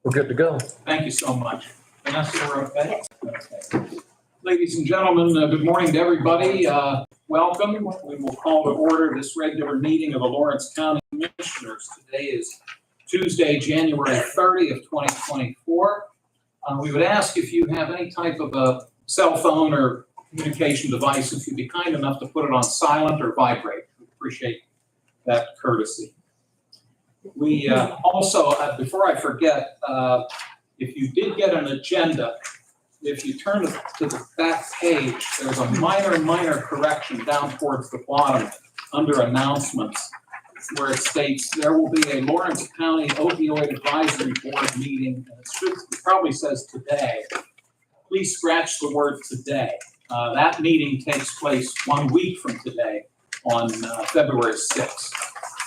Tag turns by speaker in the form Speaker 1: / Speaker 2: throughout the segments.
Speaker 1: We're good to go.
Speaker 2: Thank you so much. Vanessa, we're okay? Okay. Ladies and gentlemen, good morning to everybody. Welcome. We will call to order this regular meeting of the Lawrence County Commissioners. Today is Tuesday, January 30th, 2024. We would ask if you have any type of a cell phone or communication device, if you'd be kind enough to put it on silent or vibrate. We appreciate that courtesy. We also, before I forget, if you did get an agenda, if you turn to the back page, there's a minor correction down towards the bottom under announcements, where it states there will be a Lawrence County Opioid Advisory Board meeting, and it probably says today. Please scratch the word today. That meeting takes place 1 week from today on February 6th.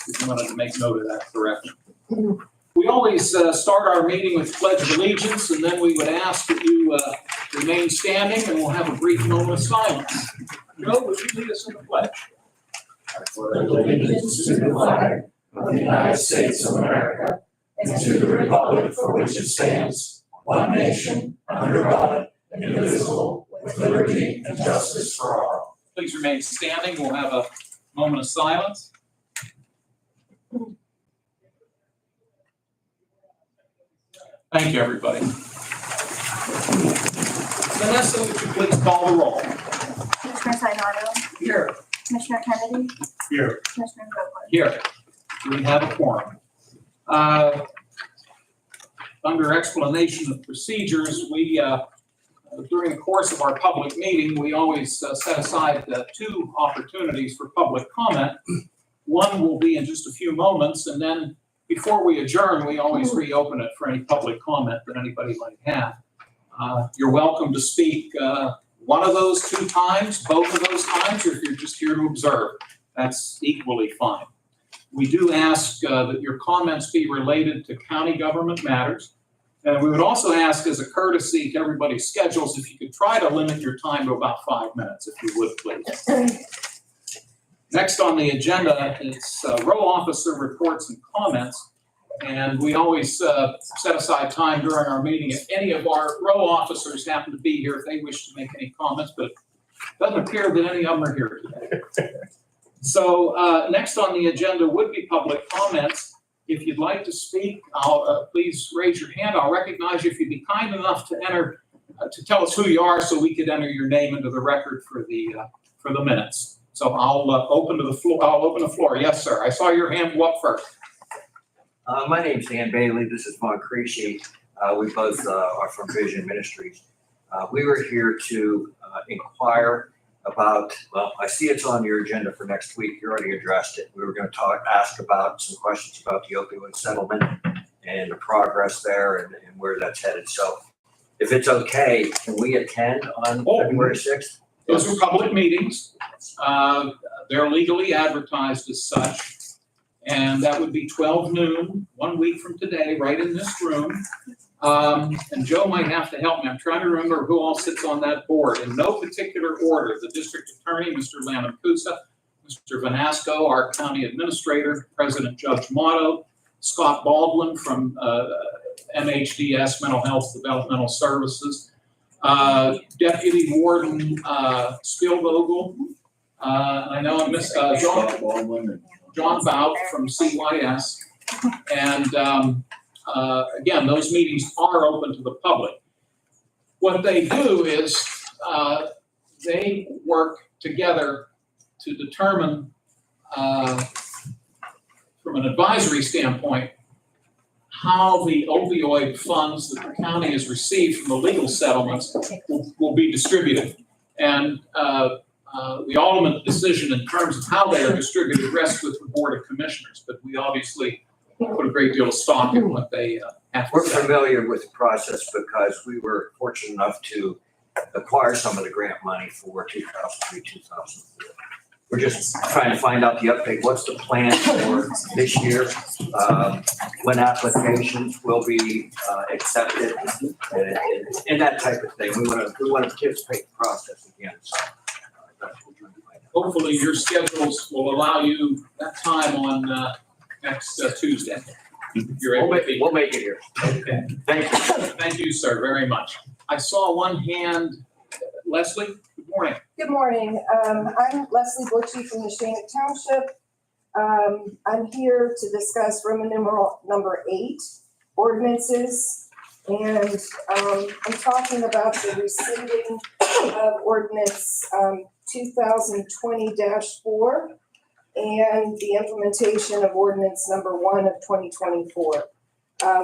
Speaker 2: If you wanted to make note of that correction. We always start our meeting with Pledge of Allegiance, and then we would ask that you remain standing, and we'll have a brief moment of silence. Joe, would you lead us in the pledge?
Speaker 3: I pledge allegiance to the flag of the United States of America and to the republic for which it stands, one nation, under God, indivisible, with liberty and justice for all.
Speaker 2: Please remain standing. We'll have a moment of silence. Thank you, everybody. Vanessa, would you please call the roll?
Speaker 4: Commissioner Sinata?
Speaker 2: Here.
Speaker 4: Commissioner Kennedy?
Speaker 2: Here.
Speaker 4: Commissioner Vogler?
Speaker 2: Here. We have a quorum. Under explanation of procedures, we, during the course of our public meeting, we always set aside 2 opportunities for public comment. One will be in just a few moments, and then before we adjourn, we always reopen it for any public comment that anybody might have. You're welcome to speak one of those 2 times, both of those times, or if you're just here to observe, that's equally fine. We do ask that your comments be related to county government matters. And we would also ask, as a courtesy to everybody's schedules, if you could try to limit your time to about 5 minutes, if you would, please. Next on the agenda, it's row officer reports and comments. And we always set aside time during our meeting if any of our row officers happen to be here, if they wish to make any comments, but it doesn't appear that any of them are here today. So next on the agenda would be public comments. If you'd like to speak, please raise your hand. I'll recognize you if you'd be kind enough to enter, to tell us who you are so we could enter your name into the record for the minutes. So I'll open the floor. Yes, sir. I saw your hand go up first.
Speaker 5: My name's Dan Bailey. This is Von Creasy. We both are from Vision Ministries. We were here to inquire about, well, I see it's on your agenda for next week. You already addressed it. We were going to ask about some questions about the opioid settlement and the progress there and where that's headed. So if it's okay, can we attend on February 6th?
Speaker 2: Those are public meetings. They're legally advertised as such. And that would be 12 noon, 1 week from today, right in this room. And Joe might have to help me. I'm trying to remember who all sits on that board. In no particular order, the district attorney, Mr. Lamacusa, Mr. Vanasco, our county administrator, President Judge Motto, Scott Baldwin from MHDS, Mental Health Developmental Services, Deputy Warden Spielvogel. I know I missed John Bout from CYS. And again, those meetings are open to the public. What they do is they work together to determine, from an advisory standpoint, how the opioid funds that the county has received from the legal settlements will be distributed. And the ultimate decision in terms of how they are distributed rests with the Board of Commissioners, but we obviously put a great deal of stock in what they have to
Speaker 5: We're
Speaker 2: say.
Speaker 5: familiar with the process because we were fortunate enough to acquire some of the grant money for 2003, 2004. We're just trying to find out the update. What's the plan for this year? When applications will be accepted and that type of thing. We want to participate in the process again. So that's what we're trying to find out.
Speaker 2: Hopefully your schedules will allow you that time on next Tuesday. if you're able to be.
Speaker 5: We'll make it here.
Speaker 2: Okay.
Speaker 5: Thank you.
Speaker 2: Thank you, sir, very much. I saw one hand. Leslie, good morning.
Speaker 1: Good morning. I'm Leslie Butchie from Neshannock Township. I'm here to discuss Roman numeral number 8, ordinances. And I'm talking about the rescinding of ordinance 2020-4 and the implementation of ordinance number 1 of 2024.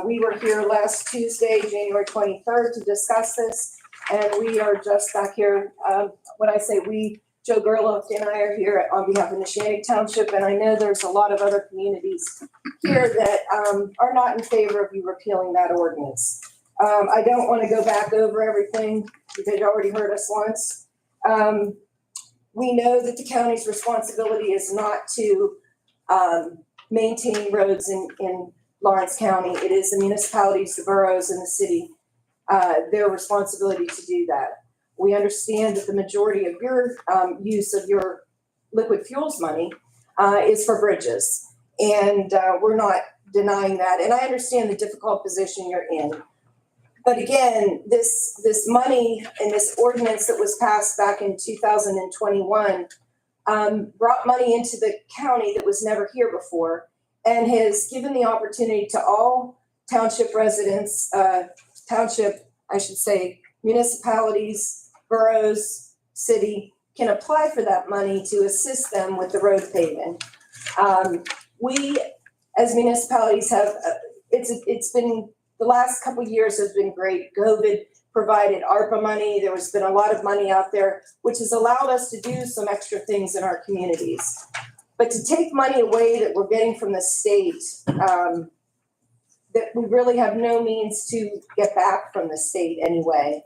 Speaker 1: We were here last Tuesday, January 23rd, to discuss this. And we are just back here, when I say we, Joe Gerloff and I are here on behalf of Neshannock Township, and I know there's a lot of other communities here that are not in favor of you repealing that ordinance. I don't want to go back over everything because you already heard us once. We know that the county's responsibility is not to maintain roads in Lawrence County. It is the municipalities, the boroughs, and the city, their responsibility to do that. We understand that the majority of your use of your liquid fuels money is for bridges. And we're not denying that. And I understand the difficult position you're in. But again, this money and this ordinance that was passed back in 2021 brought money into the county that was never here before and has given the opportunity to all township residents, municipalities, boroughs, city, can apply for that money to assist them with the road paving. We, as municipalities, have, it's been, the last couple of years has been great. COVID provided ARPA money. There has been a lot of money out there, which has allowed us to do some extra things in our communities. But to take money away that we're getting from the state, that we really have no means to get back from the state anyway,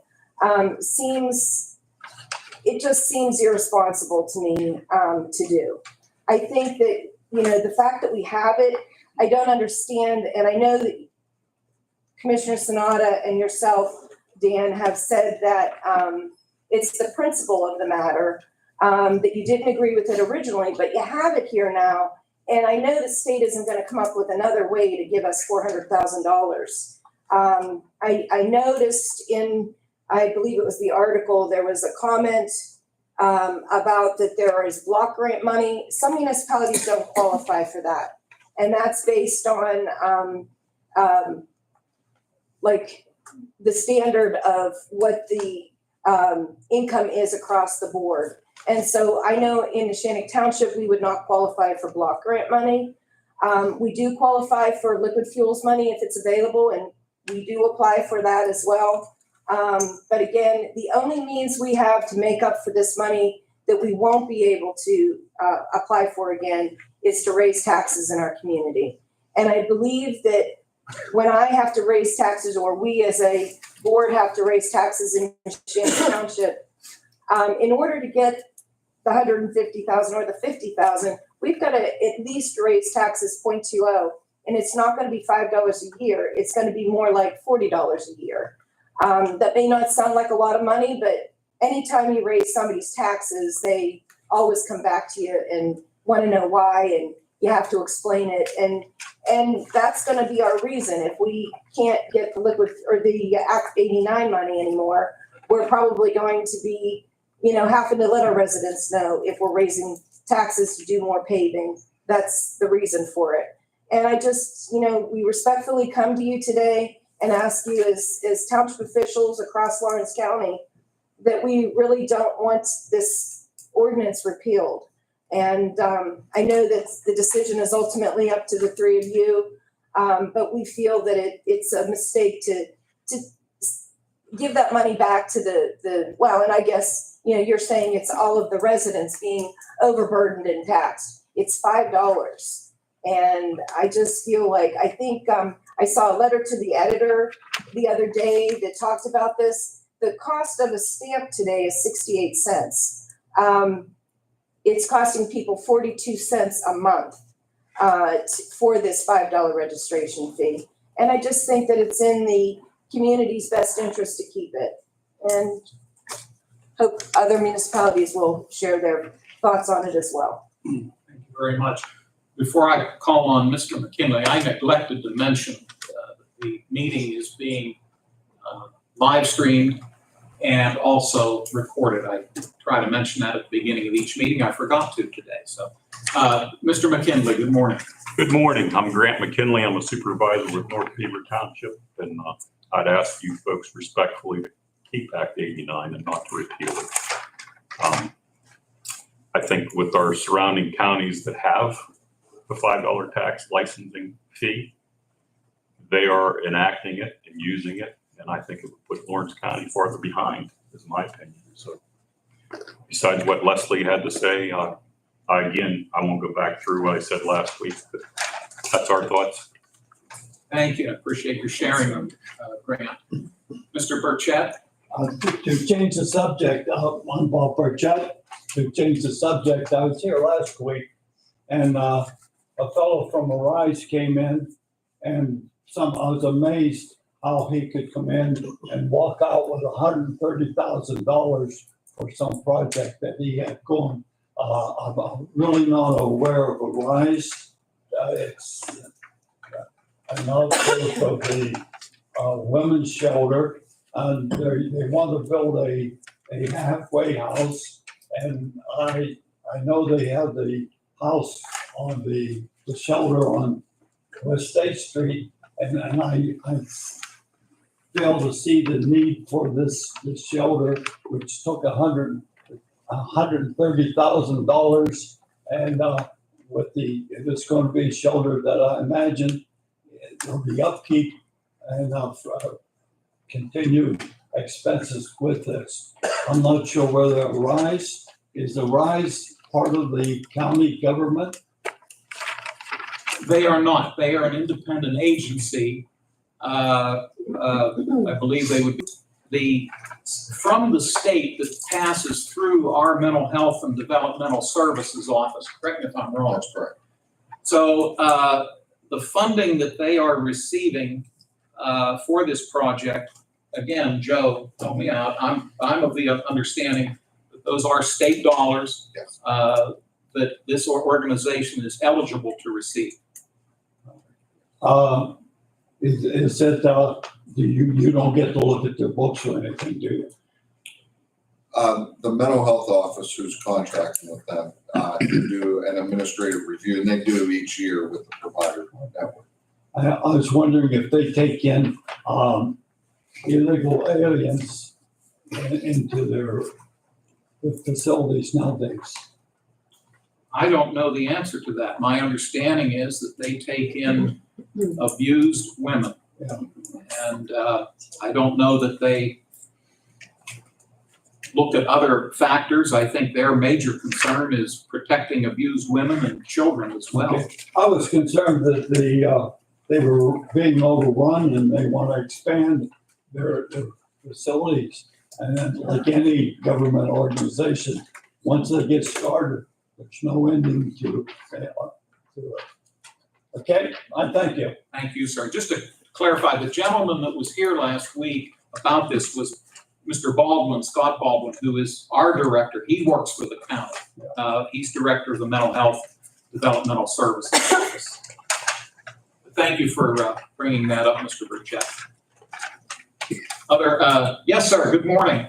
Speaker 1: it just seems irresponsible to me to do. I think that, the fact that we have it, I don't understand, and I know that Commissioner Sanada and yourself, Dan, have said that it's the principle of the matter, that you didn't agree with it originally, but you have it here now. And I know the state isn't going to come up with another way to give us $400,000. I noticed in, I believe it was the article, there was a comment about that there is block grant money. Some municipalities don't qualify for that. And that's based on like the standard of what the income is across the board. And so I know in Neshannock Township, we would not qualify for block grant money. We do qualify for liquid fuels money if it's available, and we do apply for that as well. But again, the only means we have to make up for this money that we won't be able to apply for again is to raise taxes in our community. And I believe that when I have to raise taxes, or we as a board have to raise taxes in Neshannock Township, in order to get the $150,000 or the $50,000, we've got to at least raise taxes 0.20, and it's not going to be $5 a year. It's going to be more like $40 a year. That may not sound like a lot of money, but anytime you raise somebody's taxes, they always come back to you and want to know why, and you have to explain it. And that's going to be our reason. If we can't get the liquid or the Act 89 money anymore, we're probably going to be having to let our residents know if we're raising taxes to do more paving. That's the reason for it. And I just, we respectfully come to you today and ask you as township officials across Lawrence County that we really don't want this ordinance repealed. And I know that the decision is ultimately up to the three of you, but we feel that it's a mistake to give that money back to and I guess, you're saying it's all of the residents being overburdened and taxed. It's $5. And I just feel like, I think I saw a letter to the editor the other day that talked about this. The cost of a stamp today is 68 cents. It's costing people 42 cents a month for this $5 registration fee. And I just think that it's in the community's best interest to keep it. And hope other municipalities will share their thoughts on it as well.
Speaker 2: Thank you very much. Before I call on Mr. McKinley, I neglected to mention the meeting is being live streamed and also recorded. I try to mention that at the beginning of each meeting. I forgot to today. So, Mr. McKinley, good morning.
Speaker 6: Good morning. I'm Grant McKinley. I'm a supervisor with North Beaver Township, and I'd ask you folks respectfully to keep Act 89 and not to repeal it. I think with our surrounding counties that have the $5 tax licensing fee, they are enacting it and using it, and I think it would put Lawrence County farther behind, is my opinion. So besides what Leslie had to say, I won't go back through what I said last week, but that's our thoughts.
Speaker 2: Thank you. I appreciate your sharing them, Grant. Mr. Burchett?
Speaker 7: To change the subject, I'm Bob Burchett. To change the subject, I was here last week and a fellow from Arise came in and I was amazed how he could come in and walk out with $130,000 for some project that he had going. I'm really not aware of Arise. It's another place of the women's shelter. And they want to build a halfway house. And I know they have the house on the shelter on West State Street. And I fail to see the need for this shelter, which took $130,000. And if it's going to be a shelter that I imagine there'll be upkeep and continued expenses with this. I'm not sure whether Arise is part of the county government.
Speaker 2: They are not. They are an independent agency. I believe they would be from the state that passes through our Mental Health and Developmental Services Office. Correct me if I'm wrong.
Speaker 3: That's correct.
Speaker 2: So the funding that they are receiving for this project, again, Joe, help me out. I'm of the understanding that those are state dollars.
Speaker 3: Yes.
Speaker 2: That this organization is eligible to receive.
Speaker 7: Is that you don't get to look at their books or anything, do you?
Speaker 3: The mental health office who's contracting with them to do an administrative review, and they do each year with the provider network.
Speaker 7: I was wondering if they take in illegal aliens into their facilities nowadays.
Speaker 2: I don't know the answer to that. My understanding is that they take in abused women.
Speaker 7: Yeah.
Speaker 2: And I don't know that they look at other factors. I think their major concern is protecting abused women and children as well.
Speaker 7: Okay. I was concerned that they were being overrun and they want to expand their facilities. And then, like any government organization, once they get started, there's no ending to it. Okay, I thank you.
Speaker 2: Thank you, sir. Just to clarify, the gentleman that was here last week about this was Mr. Baldwin, Scott Baldwin, who is our director. He works for the county. He's director of the Mental Health Developmental Services Office. Thank you for bringing that up, Mr. Burchett. Yes, sir. Good morning.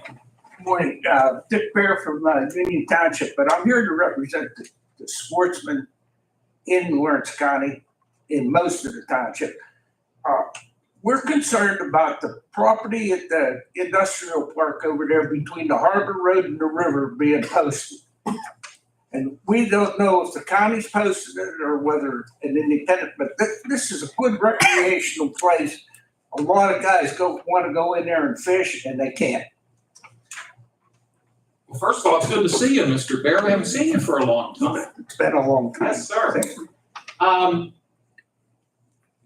Speaker 8: Morning, Dick Bear from Union Township, but I'm here to represent the sportsmen in Lawrence County, in most of the township. We're concerned about the property at the industrial park over there between the Harbor Road and the river being posted. And we don't know if the county's posted it or whether an independent, but this is a good recreational place. A lot of guys want to go in there and fish and they can't.
Speaker 2: Well, first of all, it's good to see you, Mr. Bear. We haven't seen you for a long time.
Speaker 8: It's been a long time.
Speaker 2: Yes, sir.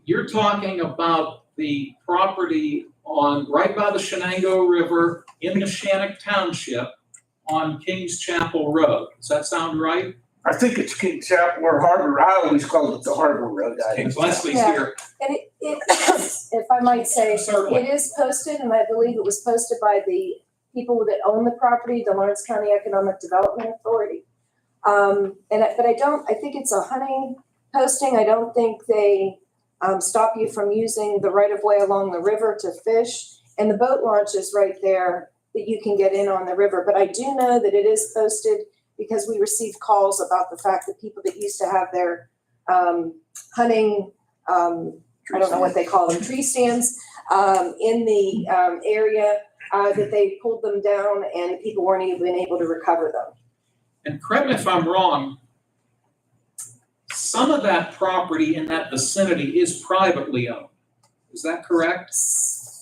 Speaker 2: You're talking about the property right by the Shenango River in Neshannock Township on Kings Chapel Road. Does that sound right?
Speaker 8: I think it's King Chapel or Harbor. I always call it the Harbor Road.
Speaker 2: Leslie's
Speaker 1: Yeah.
Speaker 2: here.
Speaker 1: And it is, if I might say,
Speaker 2: Certainly.
Speaker 1: it is posted, and I believe it was posted by the people that own the property, the Lawrence County Economic Development Authority. But I think it's a hunting posting. I don't think they stop you from using the right of way along the river to fish. And the boat launch is right there that you can get in on the river. But I do know that it is posted because we received calls about the fact that people that used to have their hunting, I don't know what they call them, tree stands in the area, that they pulled them down and people weren't even able to recover them.
Speaker 2: And correct me if I'm wrong, some of that property in that vicinity is privately owned. Is that correct?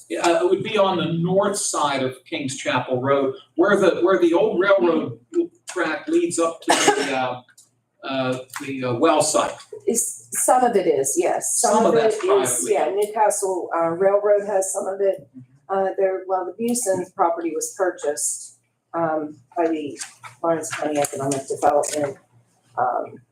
Speaker 2: Yeah, it would be on the north side of Kings Chapel Road, where the old railroad track leads up to the well site.
Speaker 1: Some of it is, yes.
Speaker 2: Some of that's
Speaker 1: is,
Speaker 2: privately
Speaker 1: yeah,
Speaker 2: owned.
Speaker 1: Newcastle Railroad has some of it. The Buson's property was purchased by the Lawrence County Economic Development.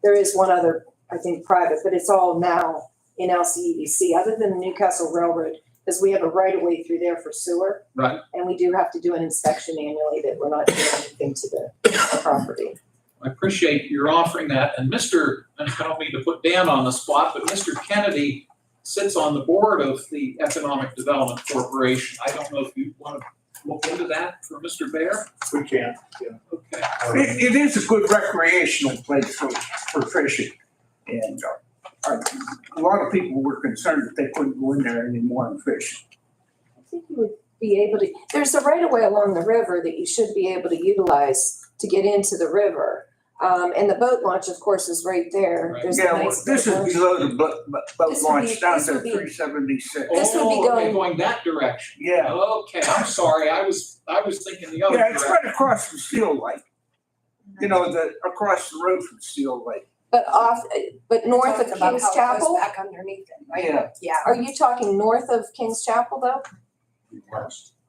Speaker 1: There is one other, I think, private, but it's all now in LCEDC, other than the Newcastle Railroad, because we have a right of way through there for sewer.
Speaker 2: Right.
Speaker 1: And we do have to do an inspection annually that we're not doing anything to the property.
Speaker 2: I appreciate your offering that. And Mr., and I don't mean to put Dan on the spot, but Mr. Kennedy sits on the board of the Economic Development Corporation. I don't know if you want to look into that for Mr. Bear?
Speaker 3: We can, yeah.
Speaker 2: Okay.
Speaker 8: It is a good recreational place for fishing. And a lot of people were concerned that they couldn't go in there anymore and fish.
Speaker 1: I think you would be able to, there's a right of way along the river that you should be able to utilize to get into the river. And the boat launch, of course, is right there.
Speaker 2: Right.
Speaker 1: There's a
Speaker 8: Yeah, well,
Speaker 1: nice
Speaker 8: this
Speaker 1: boat
Speaker 8: is
Speaker 1: launch.
Speaker 8: below the boat
Speaker 1: This would
Speaker 8: launch
Speaker 1: be-
Speaker 8: down
Speaker 1: this
Speaker 8: to
Speaker 1: would be-
Speaker 8: 376.
Speaker 1: This would be
Speaker 2: Oh, okay,
Speaker 1: going-
Speaker 2: going that direction.
Speaker 8: Yeah,
Speaker 2: Okay, I'm sorry. I was thinking the other
Speaker 8: yeah, it's
Speaker 2: direction.
Speaker 8: right across from Steel Lake. You know, across the road from Steel Lake.
Speaker 1: But but north of
Speaker 9: Talking about
Speaker 1: King's
Speaker 9: how it goes
Speaker 1: Chapel?
Speaker 9: Back underneath it, right?
Speaker 8: Yeah.
Speaker 9: Yeah.
Speaker 1: Are you talking north of King's Chapel though?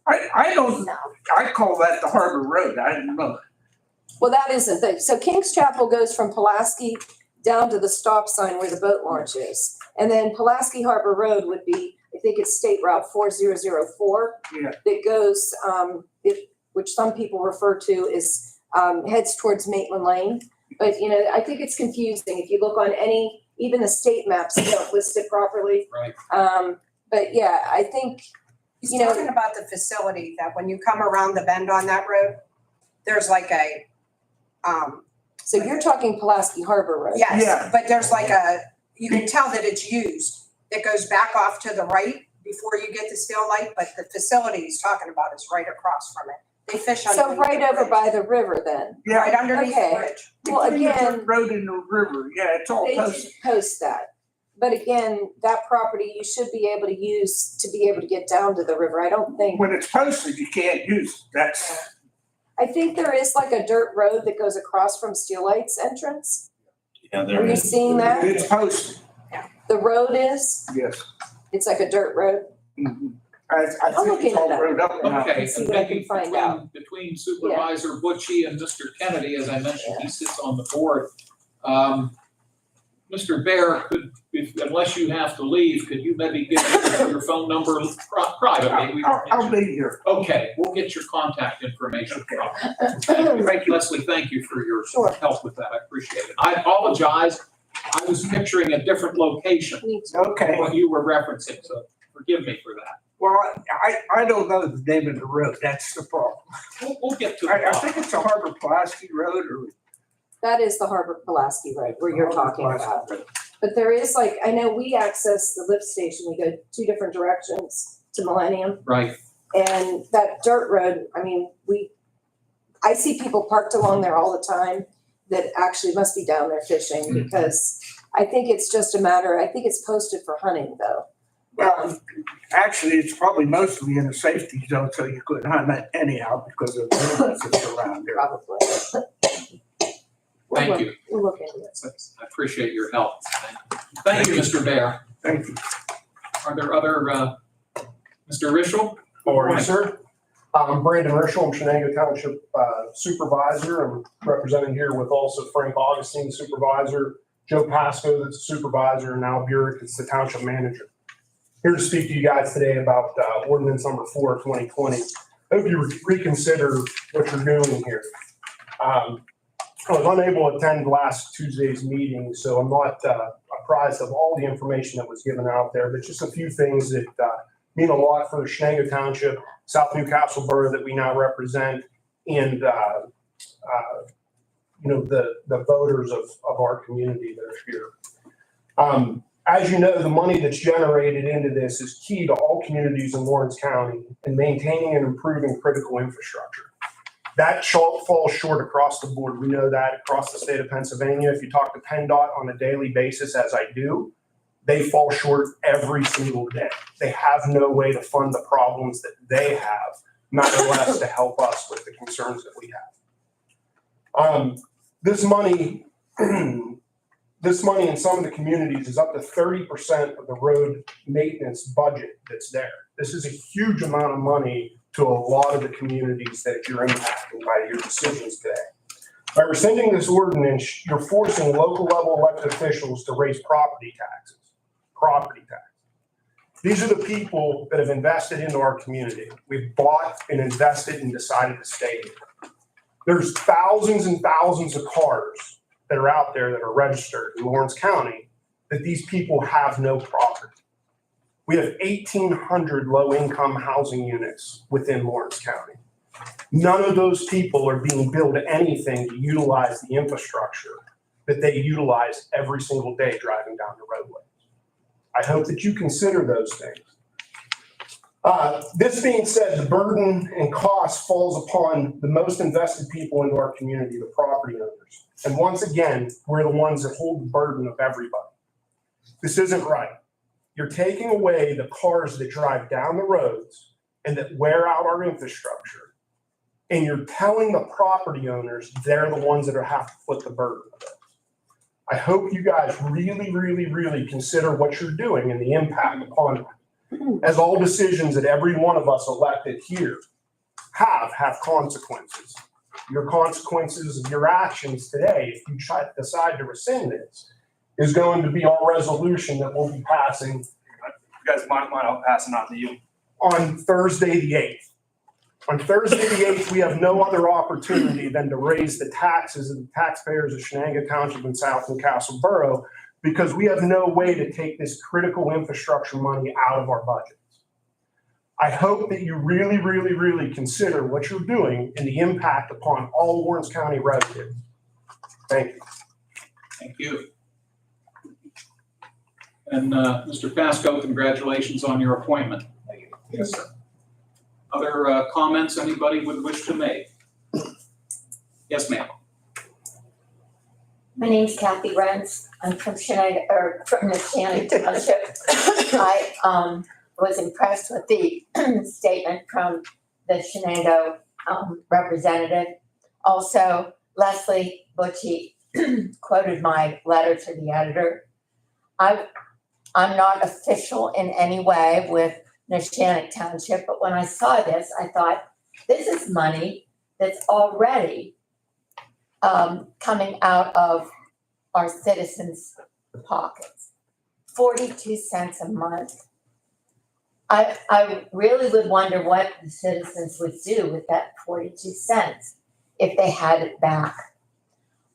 Speaker 8: I don't,
Speaker 9: No.
Speaker 8: I call that the Harbor Road. I don't know.
Speaker 1: Well, that isn't the, so King's Chapel goes from Pulaski down to the stop sign where the boat launch is. And then Pulaski Harbor Road would be, I think it's State Route 4004.
Speaker 8: Yeah.
Speaker 1: That goes, which some people refer to as, heads towards Maitland Lane. But, you know, I think it's confusing. If you look on even the state maps, they don't list it properly.
Speaker 2: Right.
Speaker 1: But yeah, I think,
Speaker 9: He's
Speaker 1: you know,
Speaker 9: talking about the facility that when you come around the bend on that road, there's like a,
Speaker 1: so you're talking Pulaski Harbor Road.
Speaker 8: Yeah.
Speaker 9: yes, but there's like you can tell that it's used. It goes back off to the right before you get to Steel Lake, but the facility he's talking about is right across from it. They fish
Speaker 1: So
Speaker 9: underneath
Speaker 1: right
Speaker 9: the
Speaker 1: over
Speaker 9: bridge.
Speaker 1: by the river then.
Speaker 8: Yeah.
Speaker 9: Right underneath
Speaker 1: Okay.
Speaker 9: the bridge.
Speaker 1: Well,
Speaker 8: Between the
Speaker 1: again,
Speaker 8: road and the river, yeah, it's all
Speaker 1: they
Speaker 8: posted.
Speaker 1: did post that. But again, that property you should be able to use to be able to get down to the river. I don't think,
Speaker 8: When it's posted, you can't use it. That's,
Speaker 1: I think there is like a dirt road that goes across from Steel Lake's entrance.
Speaker 3: Yeah,
Speaker 1: Are you seeing that?
Speaker 8: it's posted,
Speaker 1: The road is,
Speaker 8: yes.
Speaker 1: it's like a dirt road.
Speaker 8: Mhm. I
Speaker 1: I'll look
Speaker 8: think it's all
Speaker 1: into that.
Speaker 8: rode up now.
Speaker 2: Okay,
Speaker 1: see
Speaker 2: and
Speaker 1: what I can
Speaker 2: maybe
Speaker 1: find out.
Speaker 2: between Supervisor Butchie and Mr. Kennedy, as I mentioned, he sits on the board. Mr. Bear, unless you have to leave, could you maybe give your phone number privately? We don't
Speaker 8: I'll
Speaker 2: need
Speaker 8: be here.
Speaker 2: you- Okay, we'll get your contact information from you. Thank you, Leslie, thank you for your
Speaker 1: Sure.
Speaker 2: help with that, I appreciate it. I apologize, I was picturing a different location,
Speaker 1: Me too.
Speaker 8: Okay,
Speaker 2: what you were referencing, so forgive me for that.
Speaker 8: well, I don't know the name of the road, that's the problem.
Speaker 2: We'll get to the
Speaker 8: I
Speaker 2: bottom.
Speaker 8: think it's a Harbor Pulaski Road or.
Speaker 1: That is the Harbor Pulaski Road where you're talking about. But there is like, I know we access the lift station. We go two different directions to Millennium.
Speaker 2: Right,
Speaker 1: And that dirt road, I mean, I see people parked along there all the time that actually must be down there fishing because I think it's just a matter, I think it's posted for hunting though.
Speaker 8: Well, actually, it's probably mostly in a safety zone, so you couldn't hunt it anyhow because of the limits that's around there.
Speaker 1: Probably.
Speaker 2: thank you.
Speaker 1: We'll look into it.
Speaker 2: I appreciate your help. Thank you, Mr. Bear.
Speaker 8: Thank you.
Speaker 2: Are there other, Mr. Rischel?
Speaker 10: How are you, sir? I'm Brandon Rischel, I'm Shenango Township Supervisor. I'm representing here with also Frank Augustine, Supervisor, Joe Pasco, that's a Supervisor, and Al Burek, that's the Township Manager. Here to speak to you guys today about ordinance number 4 of 2020. I hope you reconsider what you're doing here. I was unable to attend last Tuesday's meeting, so I'm not apprised of all the information that was given out there, but just a few things that mean a lot for Shenango Township, South Newcastle Borough that we now represent, and the voters of our community that are here. As you know, the money that's generated into this is key to all communities in Lawrence County in maintaining and improving critical infrastructure. That falls short across the board. We know that across the state of Pennsylvania. If you talk to PennDOT on a daily basis, as I do, they fall short every single day. They have no way to fund the problems that they have, not less to help us with the concerns that we have. This money in some of the communities is up to 30% of the road maintenance budget that's there. This is a huge amount of money to a lot of the communities that you're impacting by your decisions today. By rescinding this ordinance, you're forcing local level elected officials to raise property taxes. These are the people that have invested into our community. We've bought and invested and decided to stay here. There's thousands and thousands of cars that are out there that are registered in Lawrence County that these people have no property. We have 1,800 low-income housing units within Lawrence County. None of those people are being billed anything to utilize the infrastructure that they utilize every single day driving down the roadways. I hope that you consider those things. This being said, the burden and cost falls upon the most invested people into our community, the property owners. And once again, we're the ones that hold the burden of everybody. This isn't right. You're taking away the cars that drive down the roads and that wear out our infrastructure. And you're telling the property owners they're the ones that have to foot the burden of it. I hope you guys really, really, really consider what you're doing and the impact upon it. As all decisions that every one of us elected here have consequences. Your consequences of your actions today, if you decide to rescind this, is going to be our resolution that we'll be passing.
Speaker 11: You guys mind, I'll pass it on to you.
Speaker 10: On Thursday the 8th. On Thursday the 8th, we have no other opportunity than to raise the taxes of the taxpayers of Shenango Township and South Newcastle Borough, because we have no way to take this critical infrastructure money out of our budgets. I hope that you really, really, really consider what you're doing and the impact upon all Lawrence County residents. Thank you.
Speaker 2: Thank you. And Mr. Pasco, congratulations on your appointment. Yes, sir. Other comments anybody would wish to make? Yes, ma'am.
Speaker 12: My name's Kathy Rentz. I'm from from Neshannock Township. I was impressed with the statement from the Shenango representative. Also, Leslie Butchie quoted my letter to the editor. I'm not official in any way with Neshannock Township, but when I saw this, I thought, this is money that's already coming out of our citizens' pockets. 42 cents a month. I really would wonder what the citizens would do with that 42 cents if they had it back.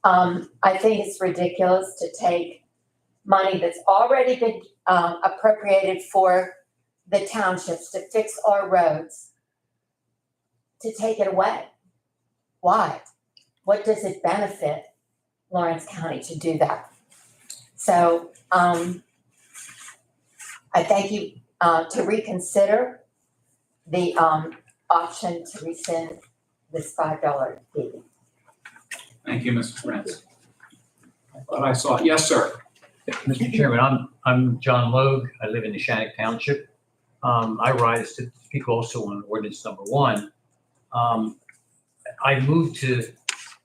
Speaker 12: I think it's ridiculous to take money that's already been appropriated for the townships to fix our roads, to take it away. Why? What does it benefit Lawrence County to do that? So I thank you to reconsider the option to rescind this $5 fee.
Speaker 2: Thank you, Mrs. Rentz. But I saw, yes, sir.
Speaker 13: Mr. Chairman, I'm John Logue. I live in Neshannock Township. I rise to speak also on ordinance number 1. I moved to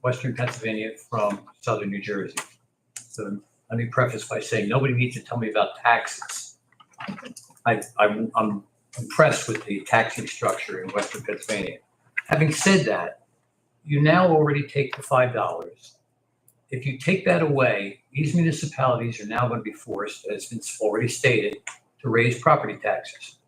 Speaker 13: Western Pennsylvania from Southern New Jersey. So let me preface by saying nobody needs to tell me about taxes. I'm impressed with the taxing structure in Western Pennsylvania. Having said that, you now already take the $5. If you take that away, these municipalities are now going to be forced, as it's already stated, to raise property taxes.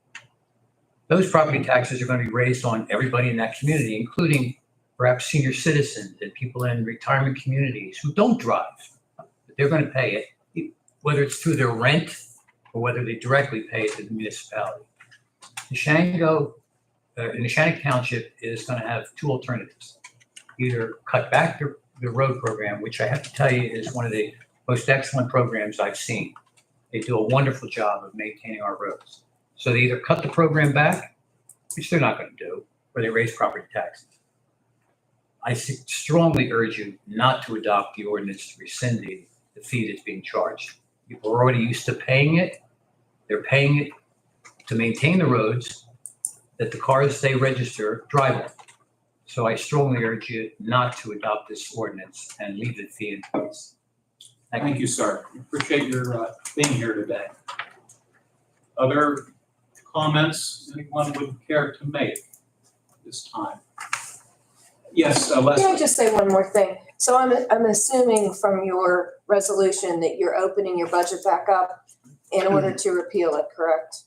Speaker 13: Those property taxes are going to be raised on everybody in that community, including perhaps senior citizens and people in retirement communities who don't drive. But they're going to pay it, whether it's through their rent or whether they directly pay it to the municipality. Neshannock Township is going to have two alternatives. Either cut back the road program, which I have to tell you is one of the most excellent programs I've seen. They do a wonderful job of maintaining our roads. So they either cut the program back, which they're not going to do, or they raise property taxes. I strongly urge you not to adopt the ordinance to rescind the fee that's being charged. People are already used to paying it. They're paying it to maintain the roads that the cars they register drive on. So I strongly urge you not to adopt this ordinance and leave the fee in place.
Speaker 2: Thank you, sir. Appreciate your being here today. Other comments anyone would care to make this time? Yes,
Speaker 1: Can I
Speaker 2: Leslie.
Speaker 1: just say one more thing? So I'm assuming from your resolution that you're opening your budget back up in order to repeal it, correct?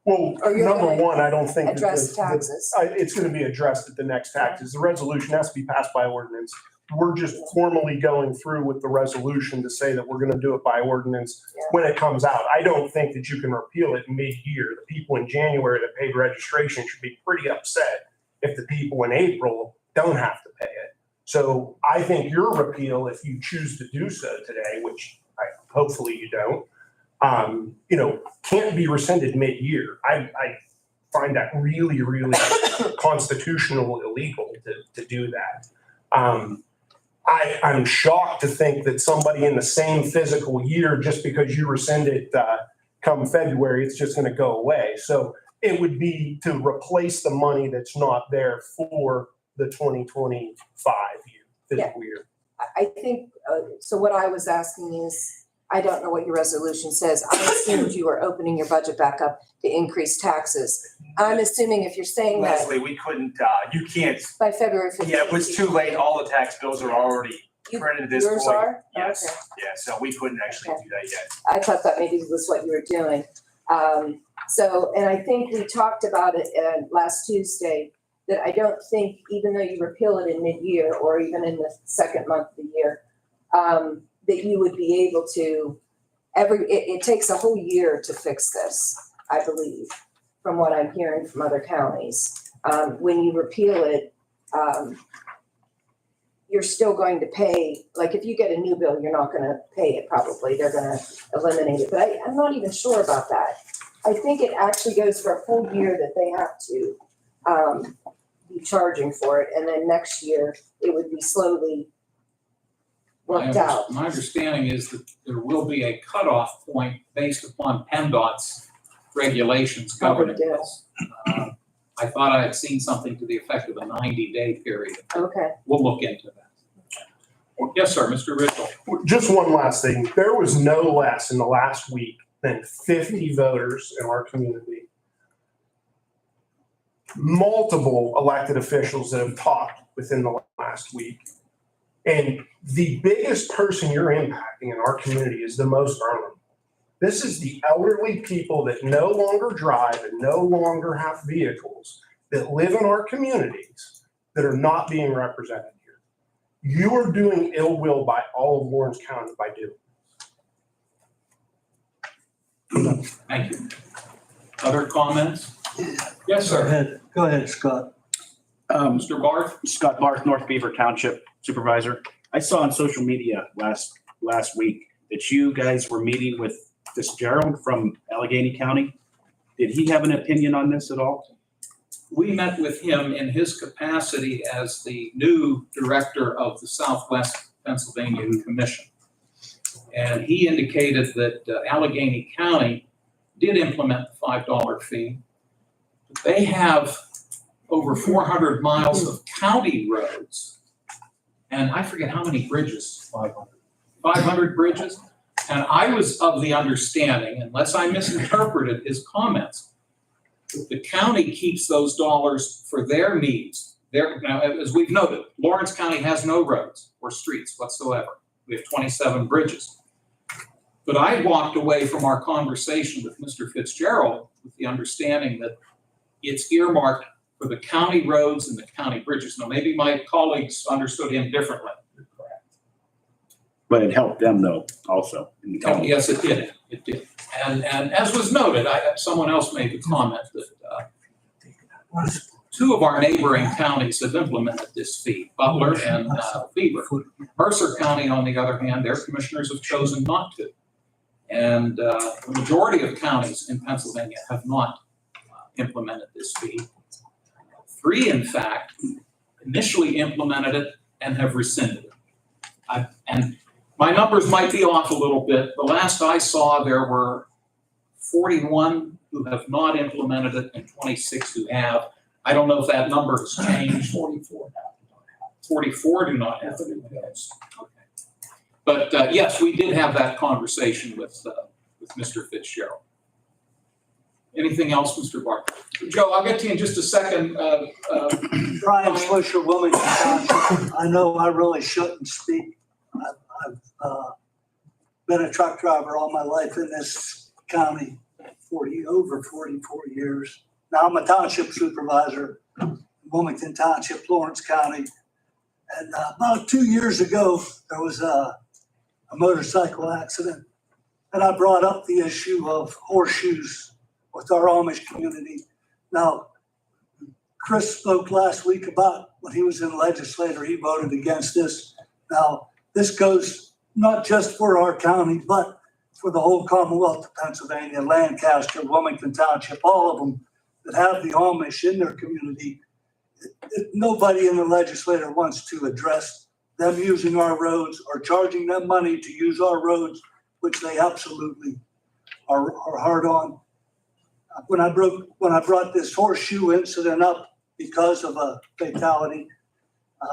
Speaker 10: Well,
Speaker 1: Or you're
Speaker 10: number
Speaker 1: gonna
Speaker 10: one, I don't think that
Speaker 1: address taxes.
Speaker 10: it's gonna be addressed at the next taxes. The resolution has to be passed by ordinance. We're just formally going through with the resolution to say that we're gonna do it by ordinance when it comes out. I don't think that you can repeal it mid-year. The people in January that paid registration should be pretty upset if the people in April don't have to pay it. So I think your repeal, if you choose to do so today, which hopefully you don't, can't be rescinded mid-year. I find that really, really constitutional illegal to do that. I'm shocked to think that somebody in the same physical year, just because you rescind it come February, it's just going to go away. So it would be to replace the money that's not there for the 2025 fiscal year.
Speaker 1: I think, so what I was asking is, I don't know what your resolution says. I assumed you were opening your budget back up to increase taxes. I'm assuming if you're saying that
Speaker 11: Leslie, we couldn't, you can't,
Speaker 1: by February 15th.
Speaker 11: yeah, it was too late. All the tax bills are already printed at this point.
Speaker 1: Yours are?
Speaker 11: Yes,
Speaker 1: Okay.
Speaker 11: yeah, so we couldn't actually do that yet.
Speaker 1: I thought that maybe was what you were doing. And I think we talked about it last Tuesday, that I don't think, even though you repeal it in mid-year or even in the second month of the year, that you would be able to, it takes a whole year to fix this, I believe, from what I'm hearing from other counties. When you repeal it, you're still going to pay, like if you get a new bill, you're not gonna pay it probably, they're gonna eliminate it, but I'm not even sure about that. I think it actually goes for a full year that they have to be charging for it, and then next year it would be slowly worked out.
Speaker 2: My understanding is that there will be a cutoff point based upon PennDOT's regulations governing this. I thought I had seen something to the effect of a 90-day period.
Speaker 1: Okay.
Speaker 2: We'll look into that. Yes, sir, Mr. Ritchell.
Speaker 10: Just one last thing. There was no less in the last week than 50 voters in our community, multiple elected officials that have talked within the last week. And the biggest person you're impacting in our community is the most vulnerable. This is the elderly people that no longer drive and no longer have vehicles that live in our communities that are not being represented here. You are doing ill will by all of Lawrence County by doing this.
Speaker 2: Thank you. Other comments? Yes, sir.
Speaker 3: Go ahead, Scott.
Speaker 2: Mr. Barth?
Speaker 11: Scott Barth, North Beaver Township Supervisor. I saw on social media last week that you guys were meeting with Fitzgerald from Allegheny County. Did he have an opinion on this at all?
Speaker 2: We met with him in his capacity as the new director of the Southwest Pennsylvania Commission. And he indicated that Allegheny County did implement the $5 fee. They have over 400 miles of county roads. And I forget how many bridges, 500 bridges. And I was of the understanding, unless I misinterpreted his comments, that the county keeps those dollars for their needs. Now, as we've noted, Lawrence County has no roads or streets whatsoever. We have 27 bridges. But I walked away from our conversation with Mr. Fitzgerald with the understanding that it's earmarked for the county roads and the county bridges. Now, maybe my colleagues understood him differently.
Speaker 11: But it helped them though, also. in the county.
Speaker 2: Yes, it did, it did. And as was noted, someone else made the comment that two of our neighboring counties have implemented this fee, Butler and Beaver. Mercer County, on the other hand, their commissioners have chosen not to. And the majority of counties in Pennsylvania have not implemented this fee. 3, in fact, initially implemented it and have rescinded it. And my numbers might be off a little bit. The last I saw, there were 41 who have not implemented it and 26 who have. I don't know if that number has changed. 44 do not have it. Okay. But yes, we did have that conversation with Mr. Fitzgerald. Anything else, Mr. Barker? Joe, I'll get to you in just a second.
Speaker 3: Brian Swisher, Wilmington Township. I know I really shouldn't speak. I've been a truck driver all my life in this county, over 44 years. Now I'm a township supervisor in Wilmington Township, Lawrence County. And about 2 years ago, there was a motorcycle accident. And I brought up the issue of horseshoes with our Amish community. Now, Chris spoke last week about when he was in legislature, he voted against this. Now, this goes not just for our county, but for the whole Commonwealth of Pennsylvania, Lancaster, Wilmington Township, all of them that have the Amish in their community. Nobody in the legislature wants to address them using our roads or charging them money to use our roads, which they absolutely are hard on. When I brought this horseshoe incident up because of a fatality,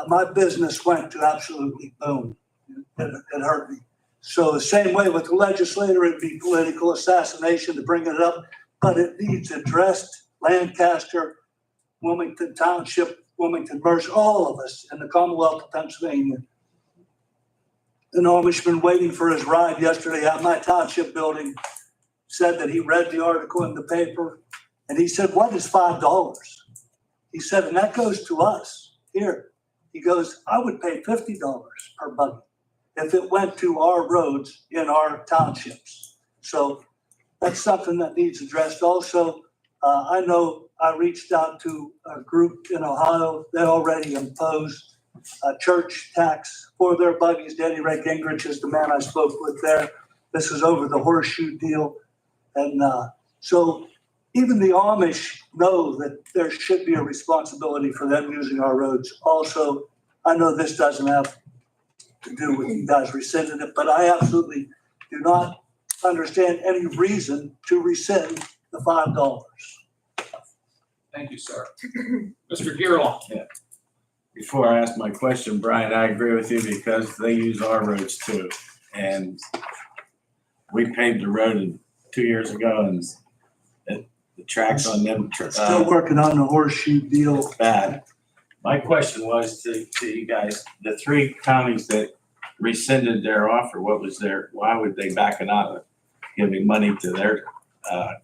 Speaker 3: my business went to absolutely boom. It hurt me. So the same way with the legislator, it'd be political assassination to bring it up, but it needs addressed. Lancaster, Wilmington Township, Wilmington Mercer, all of us in the Commonwealth of Pennsylvania. An Amishman waiting for his ride yesterday at my township building said that he read the article in the paper and he said, "What is $5?" He said, "And that goes to us here." He goes, "I would pay $50 per buggy if it went to our roads in our townships." So that's something that needs addressed also. I know I reached out to a group in Ohio. They already imposed a church tax for their buggies. Danny Ray Gingrich is the man I spoke with there. This is over the horseshoe deal. And so even the Amish know that there should be a responsibility for them using our roads. Also, I know this doesn't have to do with you guys rescinding it, but I absolutely do not understand any reason to rescind the $5.
Speaker 2: Thank you, sir. Mr. Gearlaw.
Speaker 14: Before I ask my question, Brian, I agree with you because they use our roads too. And we paved the road 2 years ago and the tracks on them.
Speaker 3: Still working on the horseshoe deal.
Speaker 14: Bad. My question was to you guys, the 3 counties that rescinded their offer, why would they back it out of giving money to their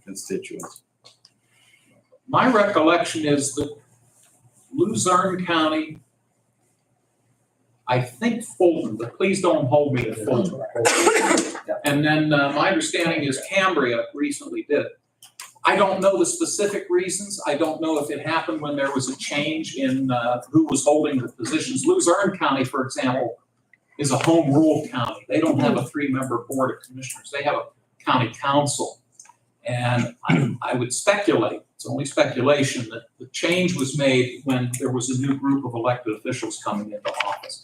Speaker 14: constituents?
Speaker 2: My recollection is that Luzerne County, I think Fulton, but please don't hold me to Fulton. And then my understanding is Cambria recently did. I don't know the specific reasons. I don't know if it happened when there was a change in who was holding the positions. Luzerne County, for example, is a home rule county. They don't have a 3-member board of commissioners. They have a county council. And I would speculate, it's only speculation, that the change was made when there was a new group of elected officials coming into office.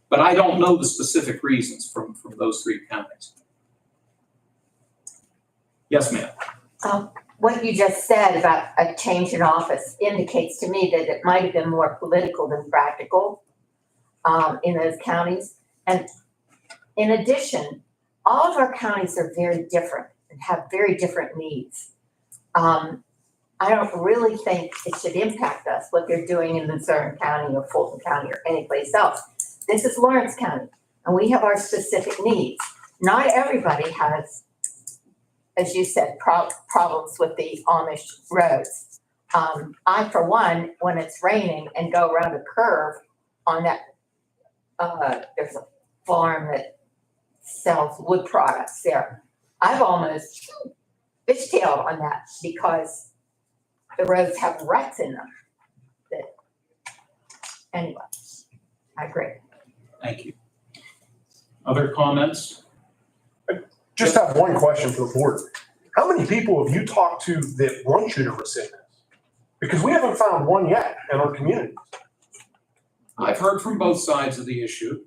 Speaker 2: But I don't know the specific reasons from those 3 counties. Yes, ma'am.
Speaker 12: What you just said about a change in office indicates to me that it might have been more political than practical in those counties. And in addition, all of our counties are very different and have very different needs. I don't really think it should impact us what they're doing in Luzerne County or Fulton County or anyplace else. This is Lawrence County, and we have our specific needs. Not everybody has, as you said, problems with the Amish roads. I, for one, when it's raining and go around a curve on that, there's a farm that sells wood products there. I've almost fishtailed on that because the roads have ruts in them. That, anyway, I agree.
Speaker 2: Thank you. Other comments?
Speaker 10: Just have one question for the board. How many people have you talked to that want you to rescind this? Because we haven't found one yet in our community.
Speaker 2: I've heard from both sides of the issue.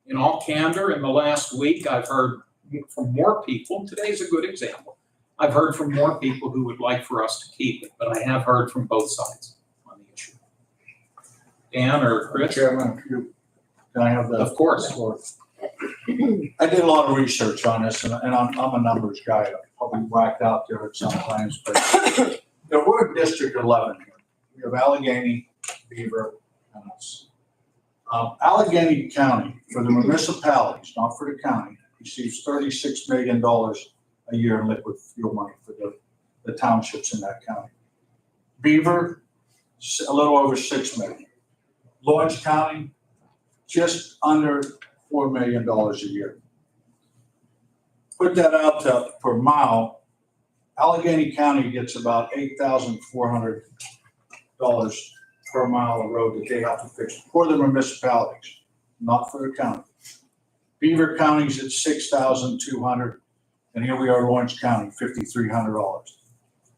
Speaker 2: In all candor, in the last week, I've heard from more people. Today's a good example. I've heard from more people who would like for us to keep it, but I have heard from both sides on the issue. Dan or Chris?
Speaker 3: Chairman, can I have the?
Speaker 2: Of course.
Speaker 3: floor? I did a lot of research on this, and I'm a numbers guy. I'll probably whacked out there sometimes, but we're in District 11 here. We have Allegheny, Beaver, and us. Allegheny County, for the municipalities, not for the county, receives $36 million a year in liquid fuel money for the townships in that county. Beaver, a little over $6 million. Lawrence County, just under $4 million a year. Put that out to per mile, Allegheny County gets about $8,400 per mile of road that they have to fix for the municipalities, not for the county. Beaver County's at $6,200, and here we are, Lawrence County, $5,300.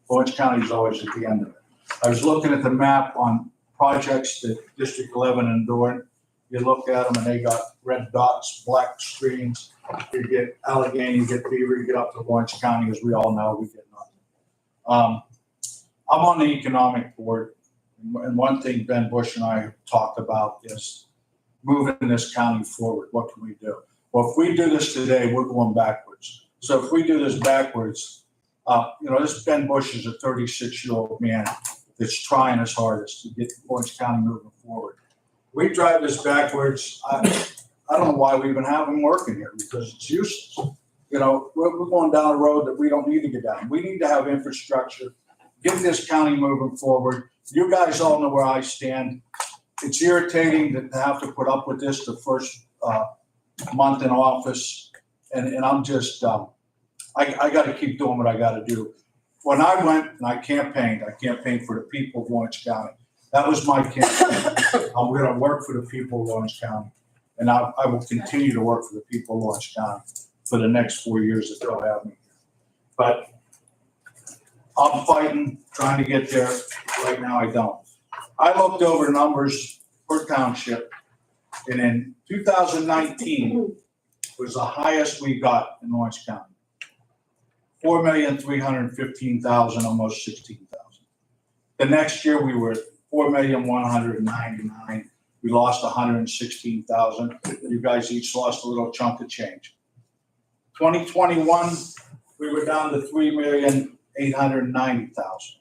Speaker 3: Lawrence County is always at the end of it. I was looking at the map on projects that District 11 endured. You look at them and they got red dots, black streams. You get Allegheny, you get Beaver, you get up to Lawrence County, as we all know, we get nothing. I'm on the economic board, and one thing Ben Bush and I talked about is moving this county forward. What can we do? Well, if we do this today, we're going backwards. So if we do this backwards, this Ben Bush is a 36-year-old man that's trying his hardest to get Lawrence County moving forward. We drive this backwards. I don't know why we even have him working here, because it's useless. We're going down a road that we don't need to get down. We need to have infrastructure, get this county moving forward. You guys all know where I stand. It's irritating to have to put up with this the first month in office, and I'm just, I got to keep doing what I got to do. When I went and I campaigned for the people of Lawrence County. That was my campaign. I'm going to work for the people of Lawrence County, and I will continue to work for the people of Lawrence County for the next 4 years that they'll have me. But I'm fighting, trying to get there. Right now, I don't. I looked over numbers per township, and in 2019 was the highest we got in Lawrence County. 4,315,000, almost 16,000. The next year we were 4,199,000. We lost 116,000. You guys each lost a little chunk of change. 2021, we were down to 3,890,000.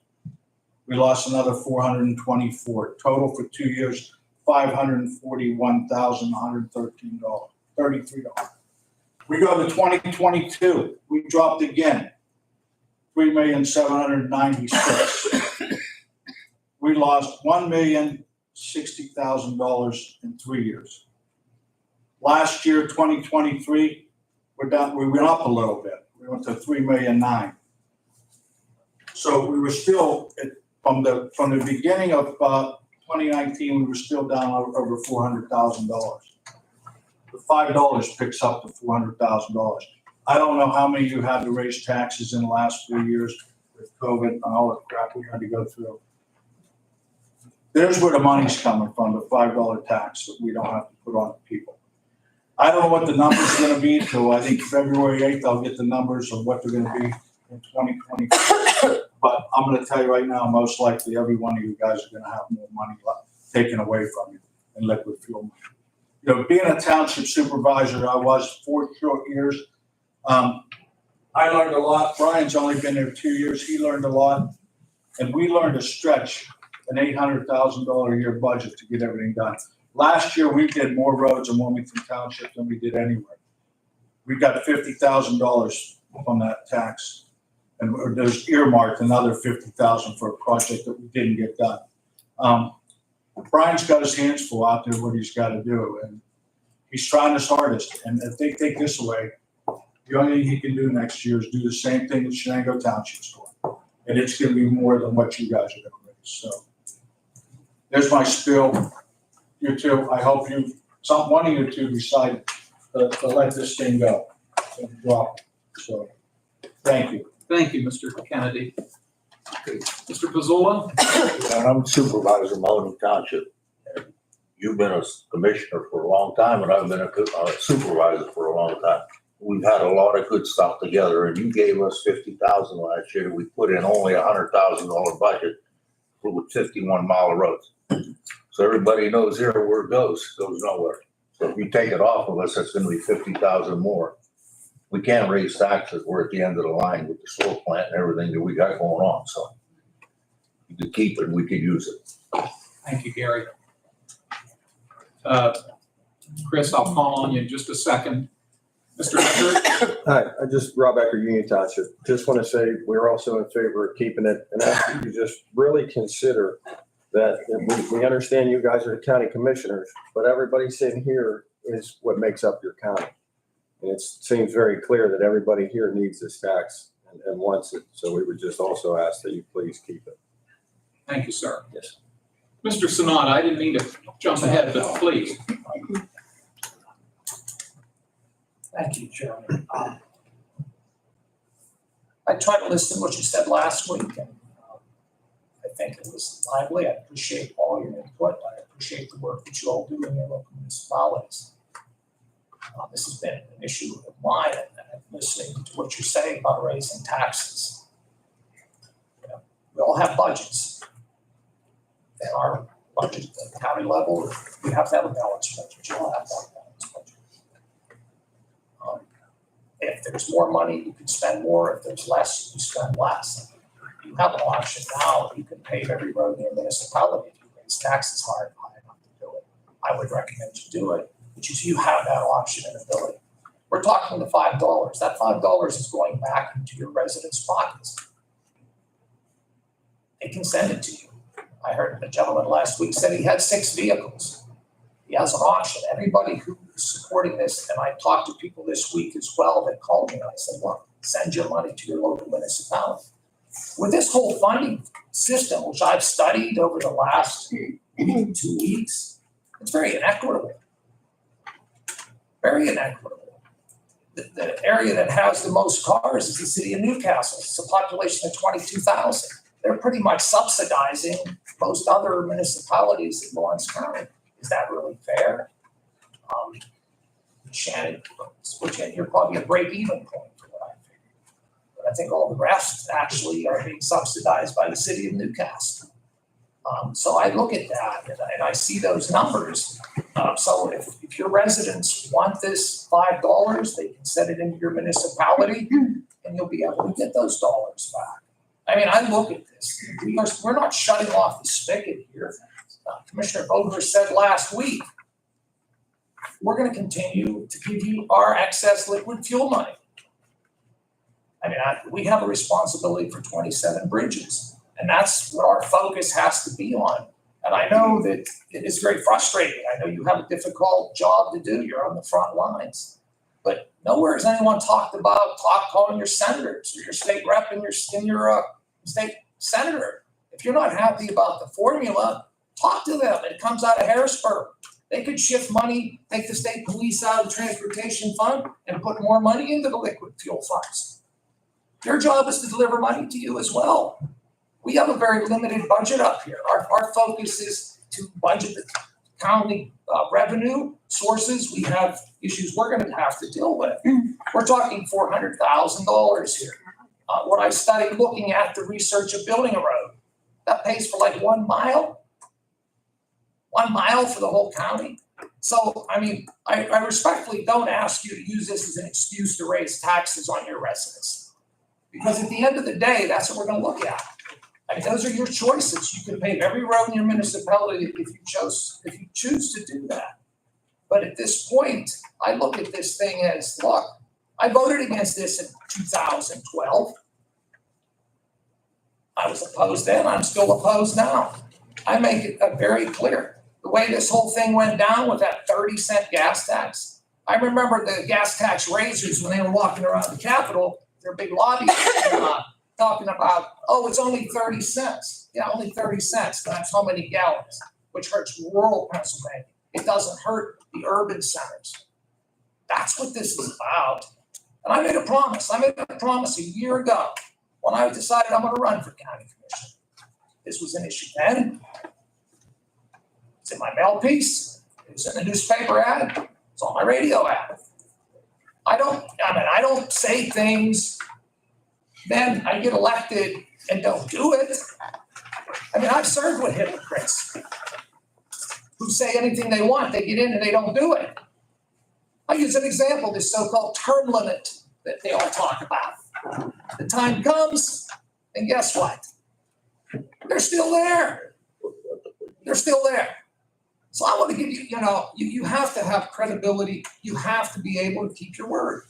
Speaker 3: We lost another 424. Total for 2 years, $541,113, $33. We go to 2022, we dropped again, 3,796,000. We lost $1,060,000 in 3 years. Last year, 2023, we went up a little bit. We went to 3,009,000. So we were still from the beginning of 2019, we were still down over $400,000. The $5 picks up to $400,000. I don't know how many of you had to raise taxes in the last 4 years with COVID and all the crap we had to go through. There's where the money's coming from, the $5 tax that we don't have to put on the people. I don't know what the number's going to be till I think February 8th. I'll get the numbers of what they're going to be in 2020. But I'm going to tell you right now, most likely every one of you guys are going to have more money taken away from you in liquid fuel money. Being a township supervisor, I was 4 short years. I learned a lot. Brian's only been there 2 years. He learned a lot. And we learned to stretch an $800,000 a year budget to get everything done. Last year, we did more roads in Wilmington Township than we did anywhere. We got $50,000 from that tax.
Speaker 7: And there's earmarked another 50,000 for a project that we didn't get done. Brian's got his hands full out there, what he's got to do, and he's trying his hardest. And if they take this away, the only thing he can do next year is do the same thing that Shenango Township's doing. And it's going to be more than what you guys are going to raise. So there's my spiel. You two, I hope one of you two decide to let this thing go and drop. So thank you.
Speaker 2: Thank you, Mr. Kennedy. Mr. Pizzola?
Speaker 3: And I'm Supervisor Moline Township. And you've been a commissioner for a long time, and I've been a supervisor for a long time. We've had a lot of good stuff together, and you gave us 50,000 last year. We put in only $100,000 budget with 51 mile of roads. So everybody knows here where it goes nowhere. So if you take it off of us, that's going to be 50,000 more. We can't raise taxes. We're at the end of the line with the solar plant and everything that we got going on. So you could keep it, we could use it.
Speaker 2: Thank you, Gary. Chris, I'll call on you in just a second. Mr. Eckert?
Speaker 15: Hi, I just, Rob Eckert, Union Township. Just want to say we're also in favor of keeping it and ask you to just really consider that we understand you guys are the county commissioners, but everybody sitting here is what makes up your county. And it seems very clear that everybody here needs this tax and wants it. So we would just also ask that you please keep it.
Speaker 2: Thank you, sir.
Speaker 15: Yes.
Speaker 2: Mr. Sanada, I didn't mean to jump ahead, but please.
Speaker 16: Thank you, Chairman. I tried to listen to what you said last week, and I think it was lively. I appreciate all your input. I appreciate the work that you all do in your local municipalities. This has been an issue of mine, and I'm listening to what you're saying about raising taxes. You know, we all have budgets. And our budget at the county level, we have to have a balanced budget. You all have to have a balanced budget. If there's more money, you can spend more. If there's less, you spend less. You have an option now. You can pave every road in your municipality if you raise taxes high enough to do it. I would recommend you do it, which is you have that option and ability. We're talking the $5. That $5 is going back into your residents' pockets. They can send it to you. I heard a gentleman last week said he had 6 vehicles. He has an option. Everybody who is supporting this, and I talked to people this week as well that called me and I said, look, send your money to your local municipality. With this whole funding system, which I've studied over the last 2 weeks, it's very inequitable. Very inequitable. The area that has the most cars is the city of Newcastle. It's a population of 22,000. They're pretty much subsidizing most other municipalities in Lawrence County. Is that really fair? Shannon, you're probably a break-even point for what I figure. But I think all the rest actually are being subsidized by the city of Newcastle. So I look at that and I see those numbers. So if your residents want this $5, they can set it into your municipality and you'll be able to get those dollars back. I mean, I look at this. We're not shutting off the spigot here. Commissioner Vogler said last week, we're going to continue to give you our excess liquid fuel money. I mean, we have a responsibility for 27 bridges, and that's what our focus has to be on. And I know that it is very frustrating. I know you have a difficult job to do. You're on the front lines. But nowhere has anyone talked about calling your senators or your state rep and your state senator. If you're not happy about the formula, talk to them. It comes out of Harrisburg. They could shift money, take the state police out of the transportation fund and put more money into the liquid fuel funds. Their job is to deliver money to you as well. We have a very limited budget up here. Our focus is to budget the county revenue sources. We have issues we're going to have to deal with. We're talking $400,000 here. When I studied looking at the research of building a road, that pays for like 1 mile. 1 mile for the whole county. So, I mean, I respectfully don't ask you to use this as an excuse to raise taxes on your residents. Because at the end of the day, that's what we're going to look at. I mean, those are your choices. You can pave every road in your municipality if you choose to do that. But at this point, I look at this thing as, look, I voted against this in 2012. I was opposed then, I'm still opposed now. I make it very clear. The way this whole thing went down with that 30-cent gas tax. I remember the gas tax raisers when they were walking around the Capitol, their big lobby, talking about, oh, it's only 30 cents. Yeah, only 30 cents, that's how many gallons, which hurts rural Pennsylvania. It doesn't hurt the urban centers. That's what this is about. And I made a promise. I made a promise a year ago when I decided I'm gonna run for county commissioner. This was an issue then. It's in my mail piece. It was in the newspaper ad. It's on my radio ad. I don't say things, then I get elected and don't do it. I mean, I've served with hypocrites who say anything they want, they get in and they don't do it. I use an example, this so-called term limit that they all talk about. The time comes, and guess what? They're still there. They're still there. So I want to give you, you have to have credibility. You have to be able to keep your word.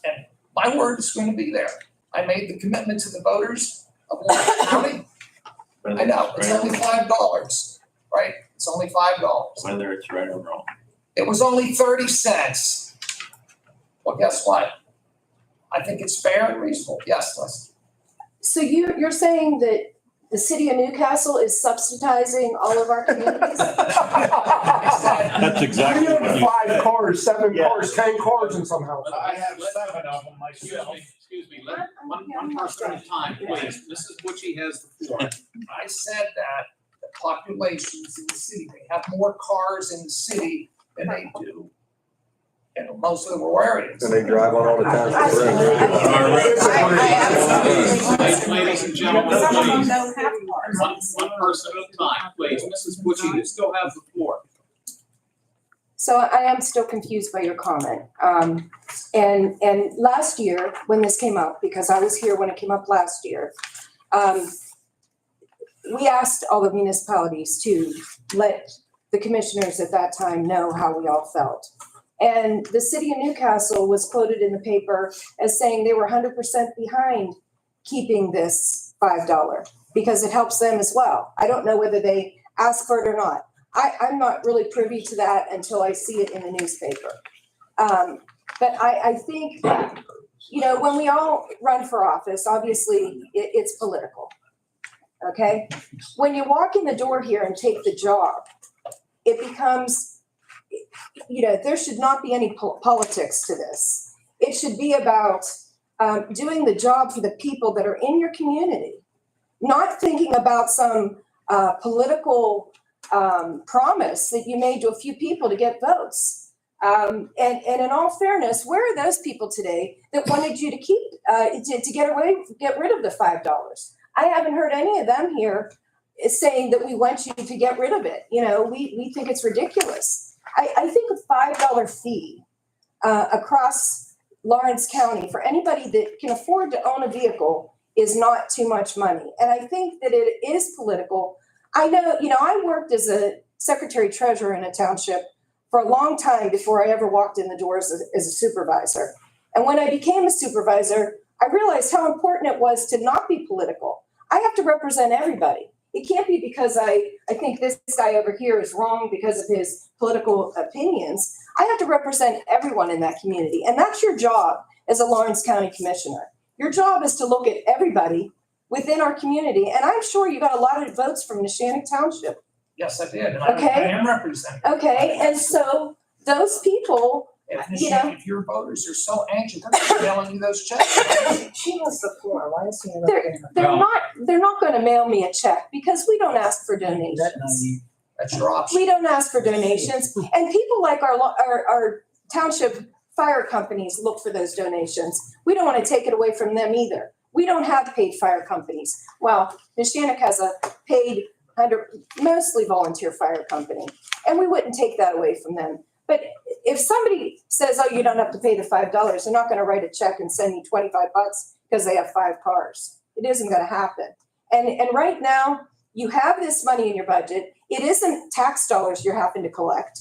Speaker 16: And my word is going to be there. I made the commitment to the voters of Lawrence County. I know, it's only $5, right? It's only $5.
Speaker 14: Whether it's right or wrong.
Speaker 16: It was only 30 cents. Well, guess what? I think it's fair and reasonable. Yes, Leslie.
Speaker 1: So you're saying that the city of Newcastle is subsidizing all of our communities?
Speaker 6: That's exactly
Speaker 10: You
Speaker 6: what
Speaker 10: have
Speaker 6: you
Speaker 10: 5 cars, 7 cars, 10 cars in some houses.
Speaker 2: I have 7 of them myself. Excuse me, let one person at a time, please. Mrs. Butchie has the floor.
Speaker 16: I said that the populations in the city, they have more cars in the city than they do in most of the rural areas.
Speaker 15: And they drive on all the time.
Speaker 2: Ladies and gentlemen,
Speaker 9: Some of them
Speaker 2: please.
Speaker 9: don't have cars.
Speaker 2: One person at a time, please. Mrs. Butchie, you still have the floor.
Speaker 1: So I am still confused by your comment. And last year, when this came up, because I was here when it came up last year, we asked all the municipalities to let the commissioners at that time know how we all felt. And the city of Newcastle was quoted in the paper as saying they were 100% behind keeping this $5 because it helps them as well. I don't know whether they asked for it or not. I'm not really privy to that until I see it in the newspaper. But I think, when we all run for office, obviously it's political, okay? When you walk in the door here and take the job, it becomes, there should not be any politics to this. It should be about doing the job for the people that are in your community, not thinking about some political promise that you made to a few people to get votes. And in all fairness, where are those people today that wanted you to keep, to get rid of the $5? I haven't heard any of them here saying that we want you to get rid of it. We think it's ridiculous. I think a $5 fee across Lawrence County for anybody that can afford to own a vehicle is not too much money. And I think that it is political. I know, I worked as a secretary treasurer in a township for a long time before I ever walked in the doors as a supervisor. And when I became a supervisor, I realized how important it was to not be political. I have to represent everybody. It can't be because I think this guy over here is wrong because of his political opinions. I have to represent everyone in that community. And that's your job as a Lawrence County Commissioner. Your job is to look at everybody within our community. And I'm sure you got a lot of votes from Neshannock Township.
Speaker 16: Yes, I did, and
Speaker 1: Okay.
Speaker 16: I am representing.
Speaker 1: Okay, and so those people,
Speaker 16: If your voters are so anxious, they're mailing you those checks.
Speaker 9: She has the floor, why is she
Speaker 1: they're not gonna mail me a check because we don't ask for donations.
Speaker 16: That's your option.
Speaker 1: We don't ask for donations. And people like our township fire companies look for those donations. We don't want to take it away from them either. We don't have paid fire companies. Well, Neshannock has a paid mostly volunteer fire company, and we wouldn't take that away from them. But if somebody says, oh, you don't have to pay the $5, they're not going to write a check and send you $25 because they have 5 cars. It isn't going to happen. And right now, you have this money in your budget. It isn't tax dollars you're having to collect.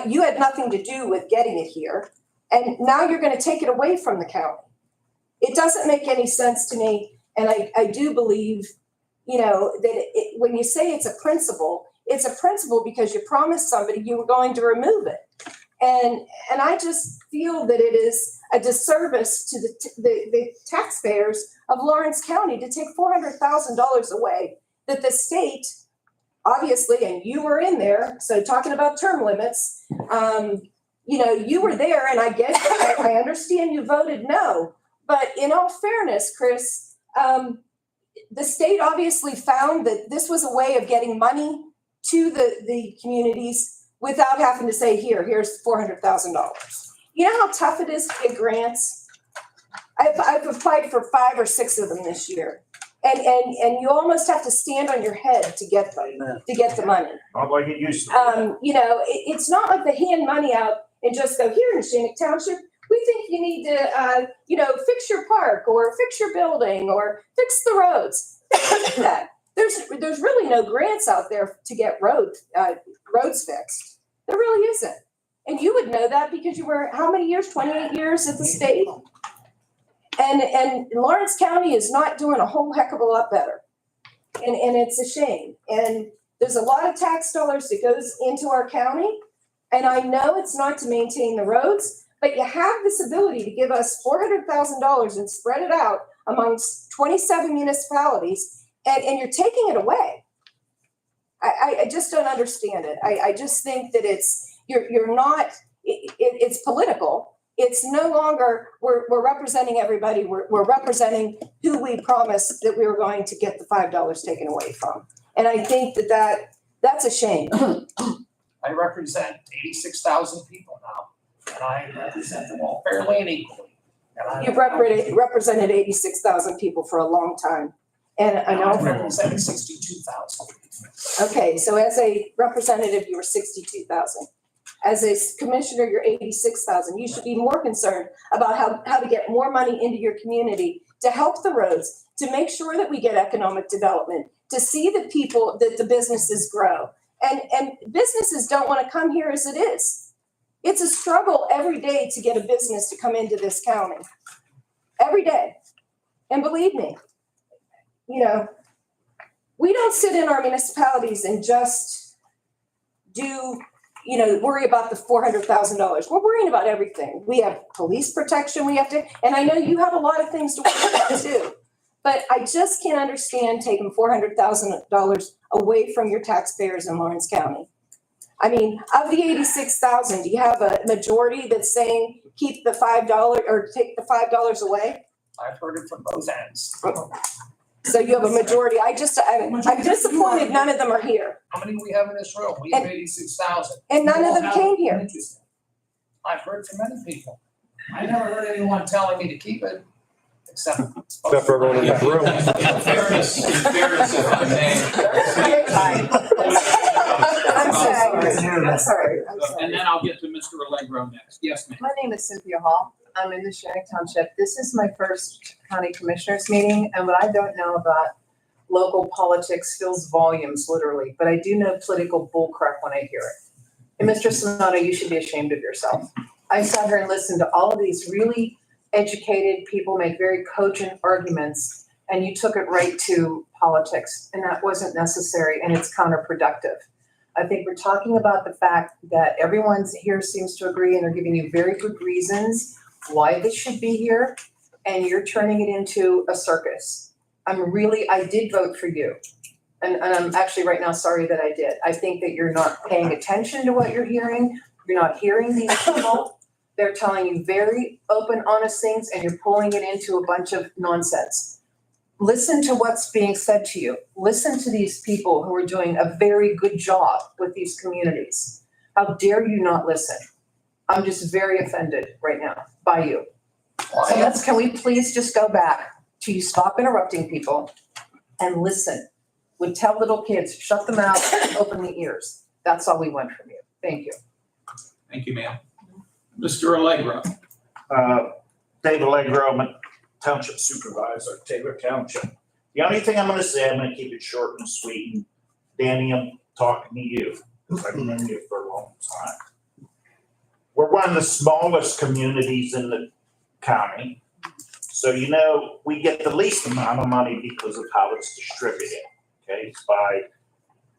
Speaker 1: You had nothing to do with getting it here. And now you're going to take it away from the county. It doesn't make any sense to me. And I do believe, that when you say it's a principle because you promised somebody you were going to remove it. And I just feel that it is a disservice to the taxpayers of Lawrence County to take $400,000 away that the state, obviously, and you were in there, so talking about term limits, you were there, and I guess I understand you voted no. But in all fairness, Chris, the state obviously found that this was a way of getting money to the communities without having to say, here's $400,000. You know how tough it is to get grants? I've applied for 5 or 6 of them this year. And you almost have to stand on your head to get the money.
Speaker 3: Not like it used to.
Speaker 1: It's not like they hand money out and just go, here in Shannick Township, we think you need to, fix your park or fix your building or fix the roads. That. There's really no grants out there to get roads fixed. There really isn't. And you would know that because you were, how many years? 28 years at the state? And Lawrence County is not doing a whole heck of a lot better. And it's a shame. And there's a lot of tax dollars that goes into our county. And I know it's not to maintain the roads, but you have this ability to give us $400,000 and spread it out amongst 27 municipalities, and you're taking it away. I just don't understand it. I just think that you're not, it's political. It's no longer, we're representing everybody. We're representing who we promised that we were going to get the $5 taken away from. And I think that's a shame.
Speaker 16: I represent 86,000 people now, and I represent them all fairly and equally.
Speaker 1: You've represented 86,000 people for a long time. And I know.
Speaker 16: I represented 62,000.
Speaker 1: Okay, so as a representative, you were 62,000. As a commissioner, you're 86,000. You should be more concerned about how to get more money into your community to help the roads, to make sure that we get economic development, to see the people, that the businesses grow. And businesses don't want to come here as it is. It's a struggle every day to get a business to come into this county. Every day. And believe me, we don't sit in our municipalities and just worry about the $400,000. We're worrying about everything. We have police protection and I know you have a lot of things to worry about too. But I just can't understand taking $400,000 away from your taxpayers in Lawrence County. I mean, of the 86,000, do you have a majority that's saying keep the $5 or take the $5 away?
Speaker 16: I've heard it from both ends.
Speaker 1: So you have a majority. I'm disappointed none of them are here.
Speaker 16: How many do we have in this room? We have 86,000.
Speaker 1: And none of them came here.
Speaker 16: Interesting. I've heard from many people. I never heard anyone telling me to keep it, except
Speaker 15: for everyone in the room.
Speaker 2: In fairness, if I may.
Speaker 1: I'm sorry.
Speaker 2: And then I'll get to Mr. Allegro next. Yes, ma'am.
Speaker 17: My name is Cynthia Hall. I'm in the Shannick Township. This is my first county commissioners meeting, and what I don't know about local politics fills volumes, literally, but I do know political bullcrap when I hear it. And Mr. Sonato, you should be ashamed of yourself. I sat here and listened to all of these really educated people make very cogent arguments, and you took it right to politics, and that wasn't necessary, and it's counterproductive. I think we're talking about the fact that everyone here seems to agree and are giving you very good reasons why this should be here, and you're turning it into a circus. I did vote for you. And I'm actually right now sorry that I did. I think that you're not paying attention to what you're hearing. You're not hearing these people. They're telling you very open, honest things, and you're pulling it into a bunch of nonsense. Listen to what's being said to you. Listen to these people who are doing a very good job with these communities. How dare you not listen? I'm just very offended right now by you. So can we please just go back to you stop interrupting people and listen? We tell little kids, shut them out, open the ears. That's all we want from you. Thank you.
Speaker 2: Thank you, ma'am. Mr. Allegro.
Speaker 3: Dave Allegro, I'm a Township Supervisor, Taylor Township. The only thing I'm gonna say, I'm gonna keep it short and sweet. And Danny, I'm talking to you, because I've known you for a long time. We're one of the smallest communities in the county.
Speaker 18: So you know, we get the least amount of money because of how it's distributed, okay? It's by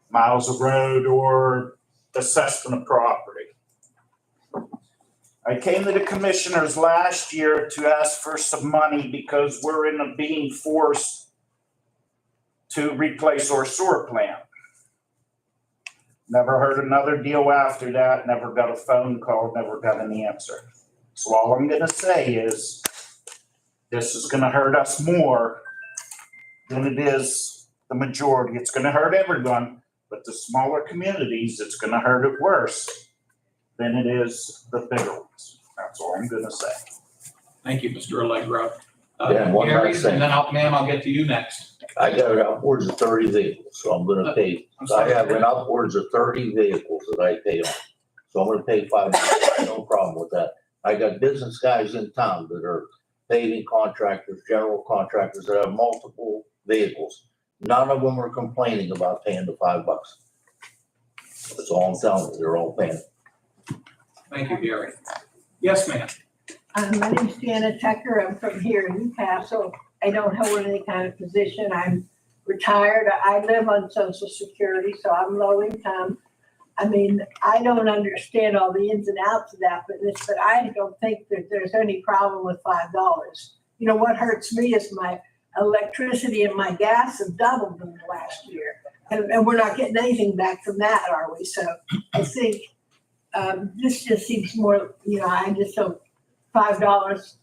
Speaker 18: miles of road or assessment of property. I came to the commissioners last year to ask for some money because we're being forced to replace our sewer plant. Never heard another deal after that, never got a phone call, never got an answer. So all I'm gonna say is, this is gonna hurt us more than it is the majority. It's gonna hurt everyone, but the smaller communities, it's gonna hurt it worse than it is the bigger ones. That's all I'm gonna say.
Speaker 2: Thank you, Mr. Allegro.
Speaker 3: Yeah, one
Speaker 2: Gary,
Speaker 3: last thing.
Speaker 2: and then ma'am, I'll get to you next.
Speaker 3: I got upwards of 30 vehicles, so I'm gonna pay,
Speaker 2: I'm
Speaker 3: I
Speaker 2: sorry.
Speaker 3: have an upwards of 30 vehicles that I pay on. So I'm gonna pay $5, no problem with that. I got business guys in town that are paving contractors, general contractors that have multiple vehicles. None of them are complaining about paying the $5. That's all I'm telling you, they're all paying.
Speaker 2: Thank you, Gary. Yes, ma'am.
Speaker 19: My name's Janet Tucker. I'm from here in Newcastle. I don't hold any kind of position. I'm retired. I live on Social Security, so I'm low income. I mean, I don't understand all the ins and outs of that, but I don't think that there's any problem with $5. You know, what hurts me is my electricity and my gas have doubled in the last year. And we're not getting anything back from that, are we? So I think this just seems more, you know, I just don't, $5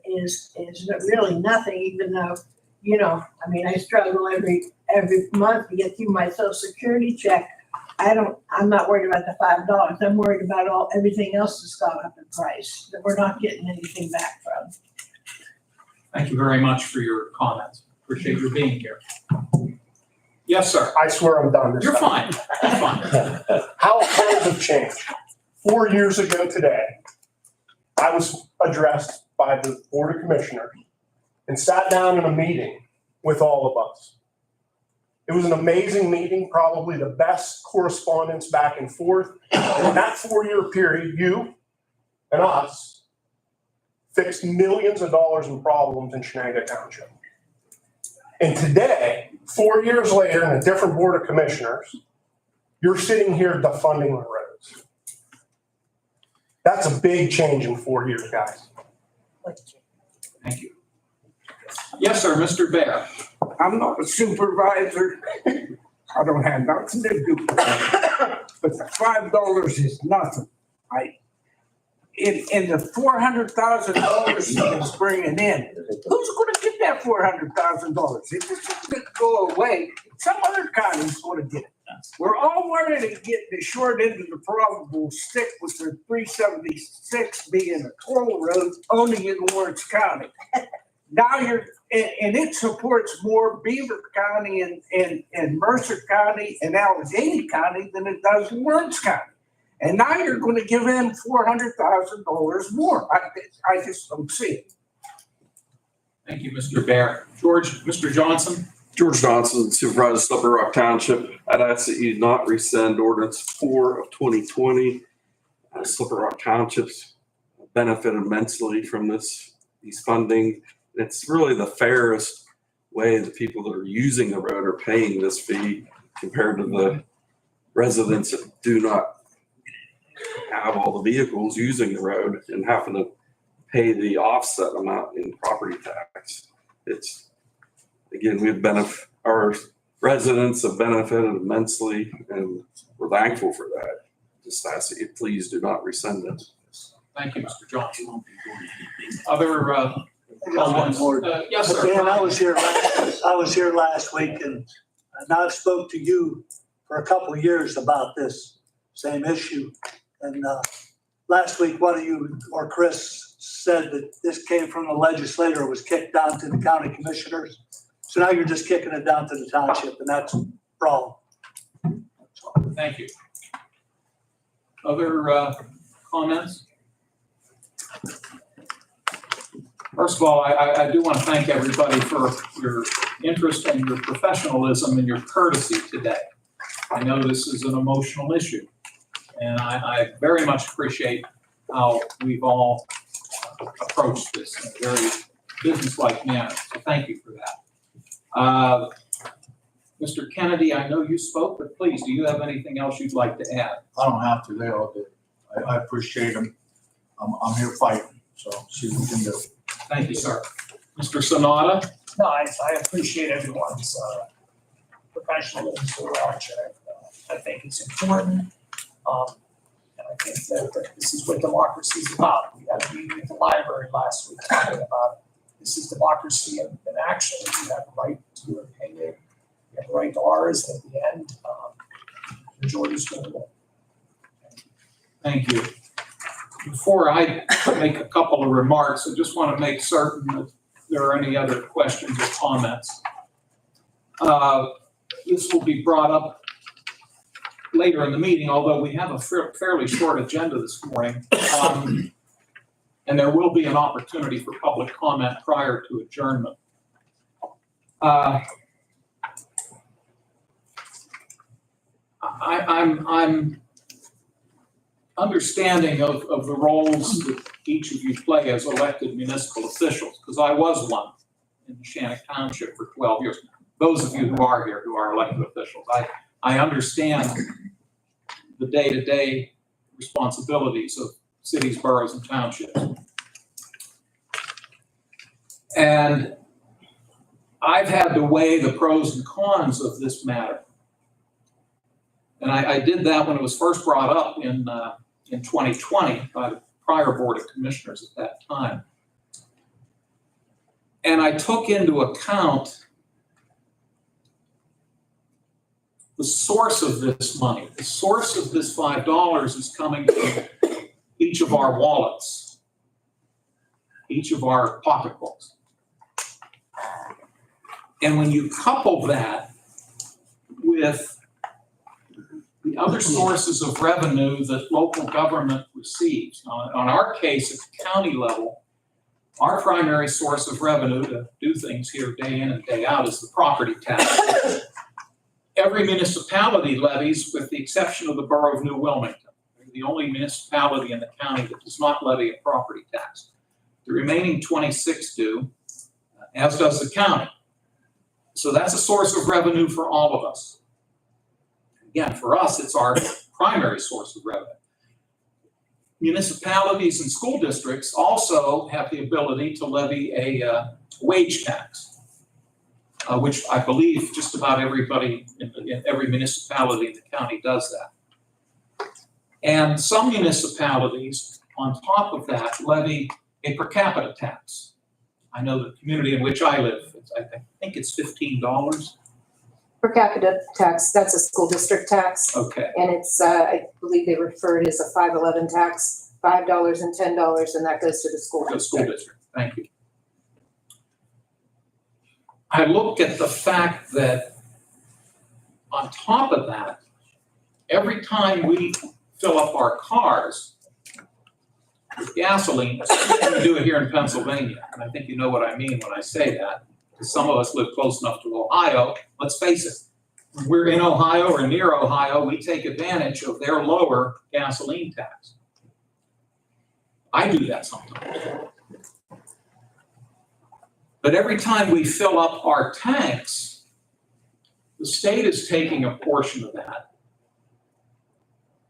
Speaker 19: is really nothing, even though, you know, I mean, I struggle every month to get through my Social Security check. I'm not worried about the $5. I'm worried about everything else that's gone up in price that we're not getting anything back from.
Speaker 2: Thank you very much for your comments. Appreciate your being here. Yes, sir.
Speaker 10: I swear I'm done this
Speaker 2: You're
Speaker 10: time.
Speaker 2: fine. You're fine.
Speaker 10: How times have changed. 4 years ago today, I was addressed by the Board of Commissioners and sat down in a meeting with all of us. It was an amazing meeting, probably the best correspondence back and forth. And in that 4-year period, you and us fixed millions of dollars in problems in Shenango Township. And today, 4 years later, in a different Board of Commissioners, you're sitting here defunding the roads. That's a big change in 4 years, guys.
Speaker 2: Thank you. Yes, sir, Mr. Bear.
Speaker 8: I'm not a supervisor. I don't have nothing to do with it. But the $5 is nothing. In the $400,000 he's bringing in, who's gonna get that $400,000? If this is gonna go away, some other county's gonna get it. We're all worried to get the short end of the probable stick with the 376 being a toll road only in Lawrence County. Now and it supports more Beaver County and Mercer County and Allegheny County than it does in Lawrence County. And now you're going to give them $400,000 more. I just don't see it.
Speaker 2: Thank you, Mr. Bear. Mr. Johnson.
Speaker 20: George Johnson, Supervisor, Slippery Rock Township. I'd ask that you not rescind ordinance 4 of 2020. Slippery Rock Township's benefited immensely from these funding. It's really the fairest way the people that are using the road are paying this fee compared to the residents that do not have all the vehicles using the road and having to pay the offset amount in property tax. It's, again, our residents have benefited immensely and we're thankful for that. Just ask that you please do not rescind it.
Speaker 2: Thank you, Mr. Johnson. Other comments? Yes, sir.
Speaker 21: Dan, I was here last week and I spoke to you for a couple of years about this same issue. And last week, one of you or Chris said that this came from the legislator, was kicked down to the county commissioners. So now you're just kicking it down to the township, and that's wrong.
Speaker 2: Thank you. Other comments? First of all, I do want to thank everybody for your interest and your professionalism and your courtesy today. I know this is an emotional issue, and I very much appreciate how we've all approached this in a very businesslike manner. So thank you for that. Mr. Kennedy, I know you spoke, but please, do you have anything else you'd like to add?
Speaker 4: I don't have to, they all did. I appreciate them. I'm here fighting, so see what we can do.
Speaker 2: Thank you, sir. Mr. Sonata?
Speaker 16: No, I appreciate everyone's professionalism throughout it. I think it's important. And I think that this is what democracy is about. We had a meeting at the library last week talking about this is democracy in action. You have the right to your opinion. You have the right to ours. And at the end, majority's going to win.
Speaker 2: Thank you. Before I make a couple of remarks, I just want to make certain that there are any other questions or comments. This will be brought up later in the meeting, although we have a fairly short agenda this morning. And there will be an opportunity for public comment prior to adjournment. I'm understanding of the roles that each of you play as elected municipal officials, because I was one in Shannick Township for 12 years. Those of you who are here who are elected officials, I understand the day-to-day responsibilities of cities, boroughs, and townships. And I've had to weigh the pros and cons of this matter. And I did that when it was first brought up in 2020 by the prior Board of Commissioners at that time. And I took into account the source of this money. The source of this $5 is coming from each of our wallets, each of our pocketbooks. And when you couple that with the other sources of revenue that local government receives, on our case at the county level, our primary source of revenue to do things here day in and day out is the property tax. Every municipality levies, with the exception of the borough of New Wilmington. They're the only municipality in the county that does not levy a property tax. The remaining 26 do, as does the county. So that's a source of revenue for all of us. Again, for us, it's our primary source of revenue. Municipalities and school districts also have the ability to levy a wage tax, which I believe just about everybody in every municipality in the county does that. And some municipalities, on top of that, levy a per capita tax. I know the community in which I live, I think it's $15.
Speaker 1: Per capita tax, that's a school district tax.
Speaker 2: Okay.
Speaker 1: And it's, I believe they refer it as a 511 tax, $5 and $10, and that goes to the school district.
Speaker 2: The school district, thank you. I looked at the fact that on top of that, every time we fill up our cars with gasoline, we do it here in Pennsylvania, and I think you know what I mean when I say that, because some of us live close enough to Ohio. Let's face it, when we're in Ohio or near Ohio, we take advantage of their lower gasoline tax. I do that sometimes. But every time we fill up our tanks, the state is taking a portion of that.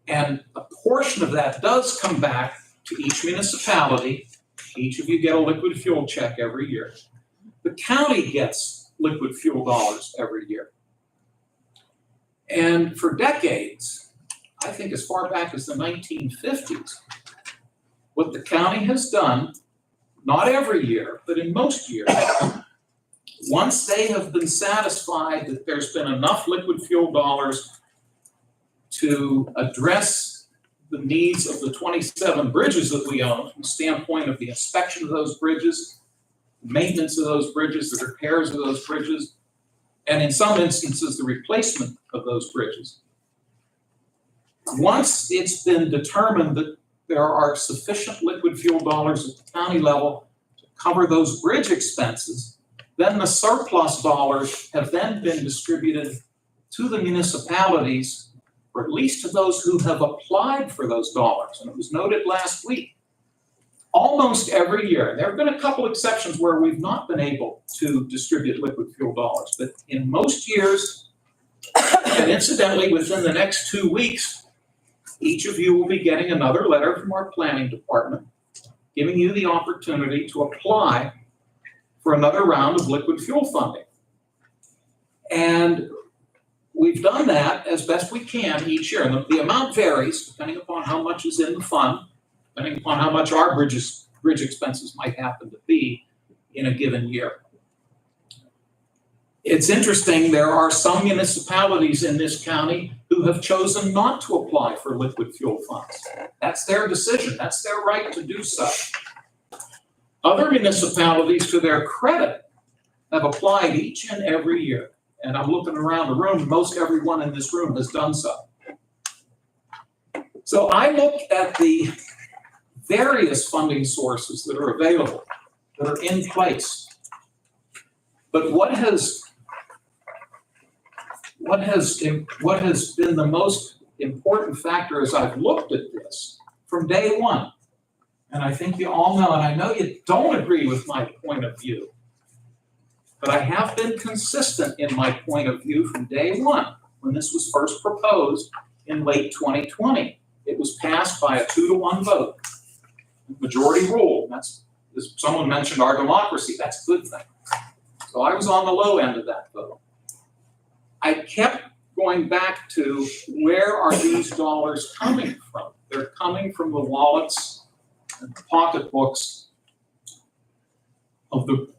Speaker 2: And a portion of that does come back to each municipality. Each of you get a liquid fuel check every year. The county gets liquid fuel dollars every year. And for decades, I think as far back as the 1950s, what the county has done, not every year, but in most years, once they have been satisfied that there's been enough liquid fuel dollars to address the needs of the 27 bridges that we own, from the standpoint of the inspection of those bridges, maintenance of those bridges, the repairs of those bridges, and in some instances, the replacement of those bridges. Once it's been determined that there are sufficient liquid fuel dollars at the county level to cover those bridge expenses, then the surplus dollars have then been distributed to the municipalities, or at least to those who have applied for those dollars. And it was noted last week, almost every year, and there have been a couple exceptions where we've not been able to distribute liquid fuel dollars, but in most years, and incidentally, within the next 2 weeks, each of you will be getting another letter from our planning department, giving you the opportunity to apply for another round of liquid fuel funding. And we've done that as best we can each year. And the amount varies depending upon how much is in the fund, depending upon how much our bridge expenses might happen to be in a given year. It's interesting, there are some municipalities in this county who have chosen not to apply for liquid fuel funds. That's their decision. That's their right to do so. Other municipalities, to their credit, have applied each and every year. And I'm looking around the room, most everyone in this room has done so. So I look at the various funding sources that are available, that are in place. But what has been the most important factor as I've looked at this from day one, and I think you all know, and I know you don't agree with my point of view, but I have been consistent in my point of view from day one when this was first proposed in late 2020. It was passed by a 2-to-1 vote, majority rule. That's, as someone mentioned, our democracy. That's a good thing. So I was on the low end of that vote. I kept going back to where are these dollars coming from? They're coming from the wallets and the pocketbooks of the,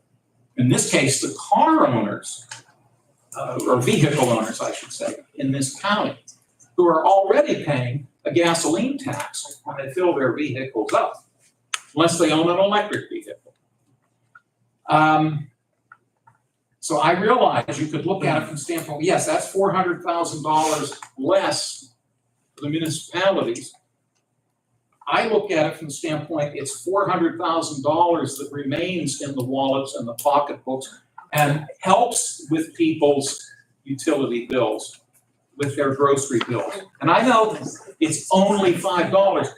Speaker 2: in this case, the car owners, or vehicle owners, I should say, in this county, who are already paying a gasoline tax when they fill their vehicles up, unless they own an electric vehicle. So I realize you could look at it from the standpoint, yes, that's $400,000 less for the municipalities. I look at it from the standpoint, it's $400,000 that remains in the wallets and the pocketbooks and helps with people's utility bills, with their grocery bills. And I know it's only $5,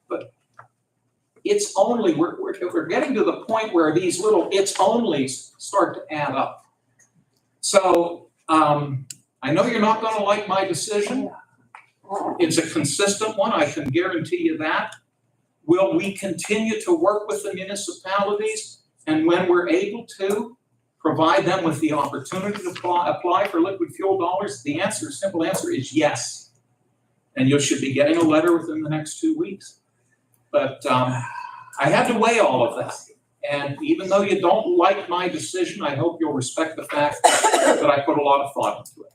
Speaker 2: but it's only, we're getting to the point where these little it's onlys start to add up. So I know you're not going to like my decision. It's a consistent one, I can guarantee you that. Will we continue to work with the municipalities, and when we're able to, provide them with the opportunity to apply for liquid fuel dollars? The answer, simple answer is yes. And you should be getting a letter within the next 2 weeks. But I had to weigh all of that. And even though you don't like my decision, I hope you'll respect the fact that I put a lot of thought into it.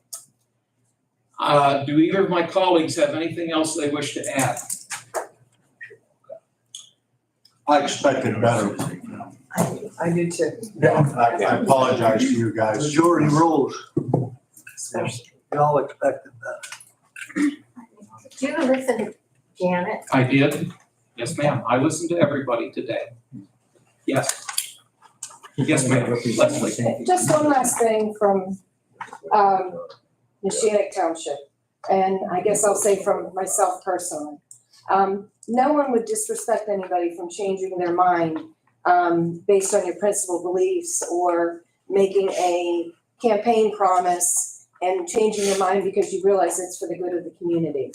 Speaker 2: Do either of my colleagues have anything else they wish to add?
Speaker 4: I expected better.
Speaker 17: I do too.
Speaker 4: Yeah, I apologize to you guys.
Speaker 21: Majority rules. We all expected that.
Speaker 12: Did you listen to Janet?
Speaker 2: I did. Yes, ma'am. I listened to everybody today. Yes. Yes, ma'am. Leslie.
Speaker 1: Just one last thing from Neshannock Township, and I guess I'll say from myself personally. No one would disrespect anybody from changing their mind based on your principal beliefs or making a campaign promise and changing your mind because you realize it's for the good of the community.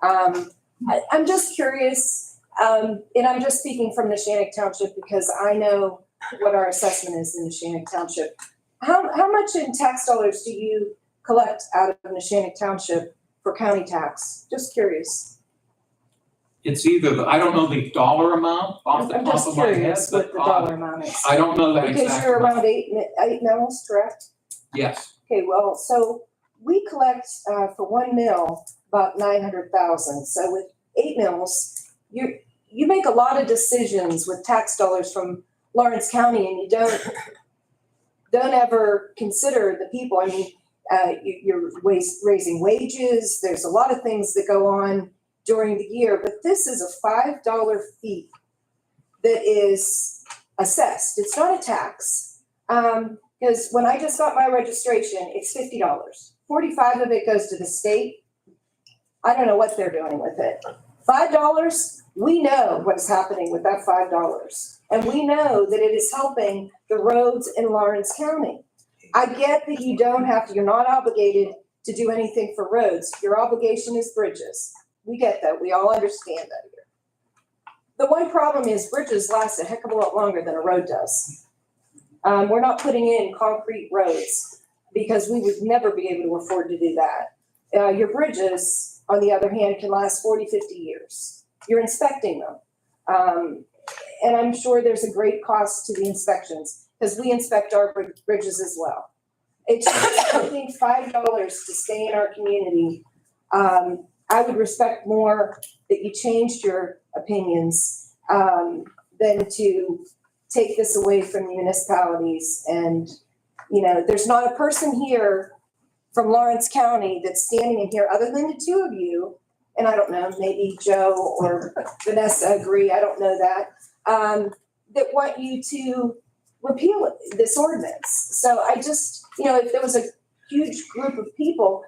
Speaker 1: I'm just curious, and I'm just speaking from Neshannock Township because I know what our assessment is in Neshannock Township. How much in tax dollars do you collect out of Neshannock Township for county tax? Just curious.
Speaker 2: It's either, I don't know the dollar amount off the
Speaker 1: I'm
Speaker 2: top
Speaker 1: just
Speaker 2: of my head,
Speaker 1: curious
Speaker 2: but
Speaker 1: what the dollar amount is.
Speaker 2: I don't know that
Speaker 1: Because
Speaker 2: exactly.
Speaker 1: you're around eight mills, correct?
Speaker 2: Yes.
Speaker 1: Okay, well, so we collect for 1 mill about 900,000. So with 8 mills, you make a lot of decisions with tax dollars from Lawrence County, and you don't ever consider the people. I mean, you're raising wages. There's a lot of things that go on during the year, but this is a $5 fee that is assessed. It's not a tax. Because when I just got my registration, it's $50. $45 of it goes to the state. I don't know what they're doing with it. $5, we know what is happening with that $5. And we know that it is helping the roads in Lawrence County. I get that you don't have to, you're not obligated to do anything for roads. Your obligation is bridges. We get that. We all understand that here. The one problem is bridges last a heck of a lot longer than a road does. We're not putting in concrete roads because we would never be able to afford to do that. Your bridges, on the other hand, can last 40, 50 years. You're inspecting them. And I'm sure there's a great cost to the inspections because we inspect our bridges as well. It's just, I think $5 to stay in our community. I would respect more that you changed your opinions than to take this away from municipalities. And, you know, there's not a person here from Lawrence County that's standing in here other than the two of you. And I don't know, maybe Joe or Vanessa agree, I don't know that, that want you to repeal this ordinance. So I just, you know, if there was a huge group of people,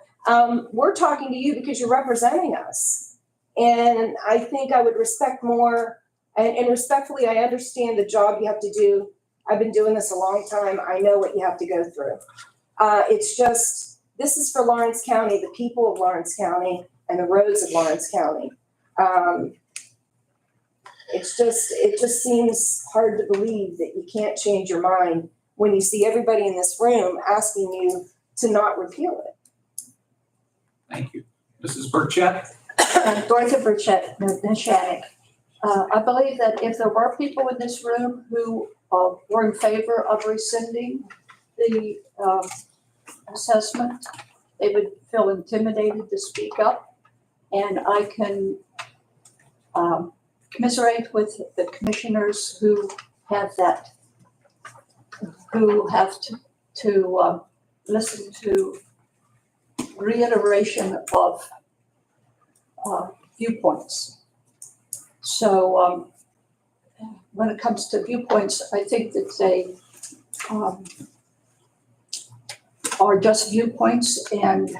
Speaker 1: we're talking to you because you're representing us. And I think I would respect more, and respectfully, I understand the job you have to do. I've been doing this a long time. I know what you have to go through. It's just, this is for Lawrence County, the people of Lawrence County, and the roads of Lawrence County. It just seems hard to believe that you can't change your mind when you see everybody in this room asking you to not repeal it.
Speaker 2: Thank you. Mrs. Burchett?
Speaker 19: Dorothy Burchett, Neshannock. I believe that if there were people in this room who were in favor of rescinding the assessment, they would feel intimidated to speak up. And I can commiserate with the commissioners who have that, who have to listen to reiteration of viewpoints. So when it comes to viewpoints, I think that they are just viewpoints and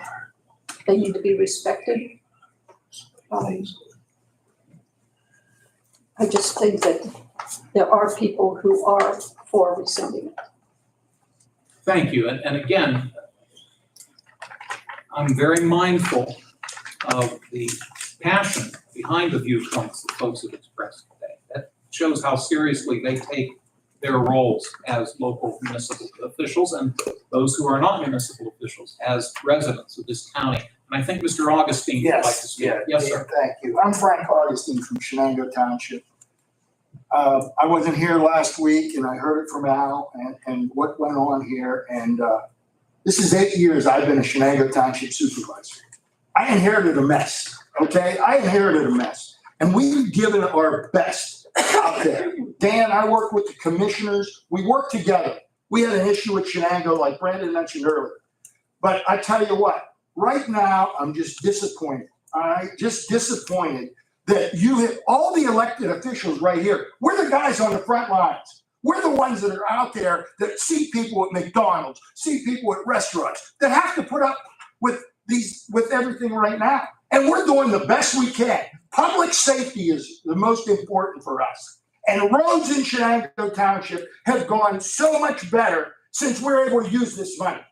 Speaker 19: they need to be respected. I just think that there are people who are for rescinding it.
Speaker 2: Thank you. And again, I'm very mindful of the passion behind the viewpoints that folks have expressed today. That shows how seriously they take their roles as local municipal officials and those who are not municipal officials as residents of this county. And I think Mr. Augustine would like to speak.
Speaker 4: Yeah,
Speaker 2: Yes, sir.
Speaker 4: Thank you. I'm Frank Augustine from Shenango Township. I wasn't here last week and I heard it from Al and what went on here. And this is 8 years I've been a Shenango Township supervisor. I inherited a mess, okay? I inherited a mess. And we've given our best out there. Dan, I work with the commissioners. We work together. We had an issue with Shenango like Brandon mentioned earlier. But I tell you what, right now, I'm just disappointed. All right, just disappointed that you have all the elected officials right here. We're the guys on the front lines. We're the ones that are out there that see people at McDonald's, see people at restaurants that have to put up with everything right now. And we're doing the best we can. Public safety is the most important for us. And roads in Shenango Township have gone so much better since we're able to use this money.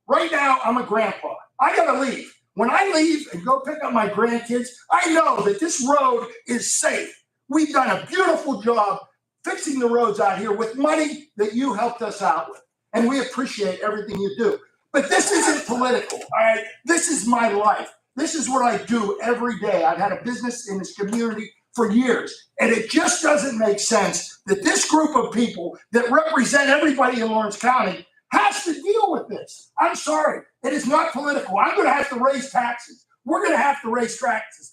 Speaker 4: Right now, I'm a grandpa. I gotta leave. When I leave and go pick up my grandkids, I know that this road is safe. We've done a beautiful job fixing the roads out here with money that you helped us out with. And we appreciate everything you do. But this isn't political, all right? This is my life. This is what I do every day. I've had a business in this community for years. And it just doesn't make sense that this group of people that represent everybody in Lawrence County has to deal with this. I'm sorry. It is not political. I'm going to have to raise taxes. We're going to have to raise taxes.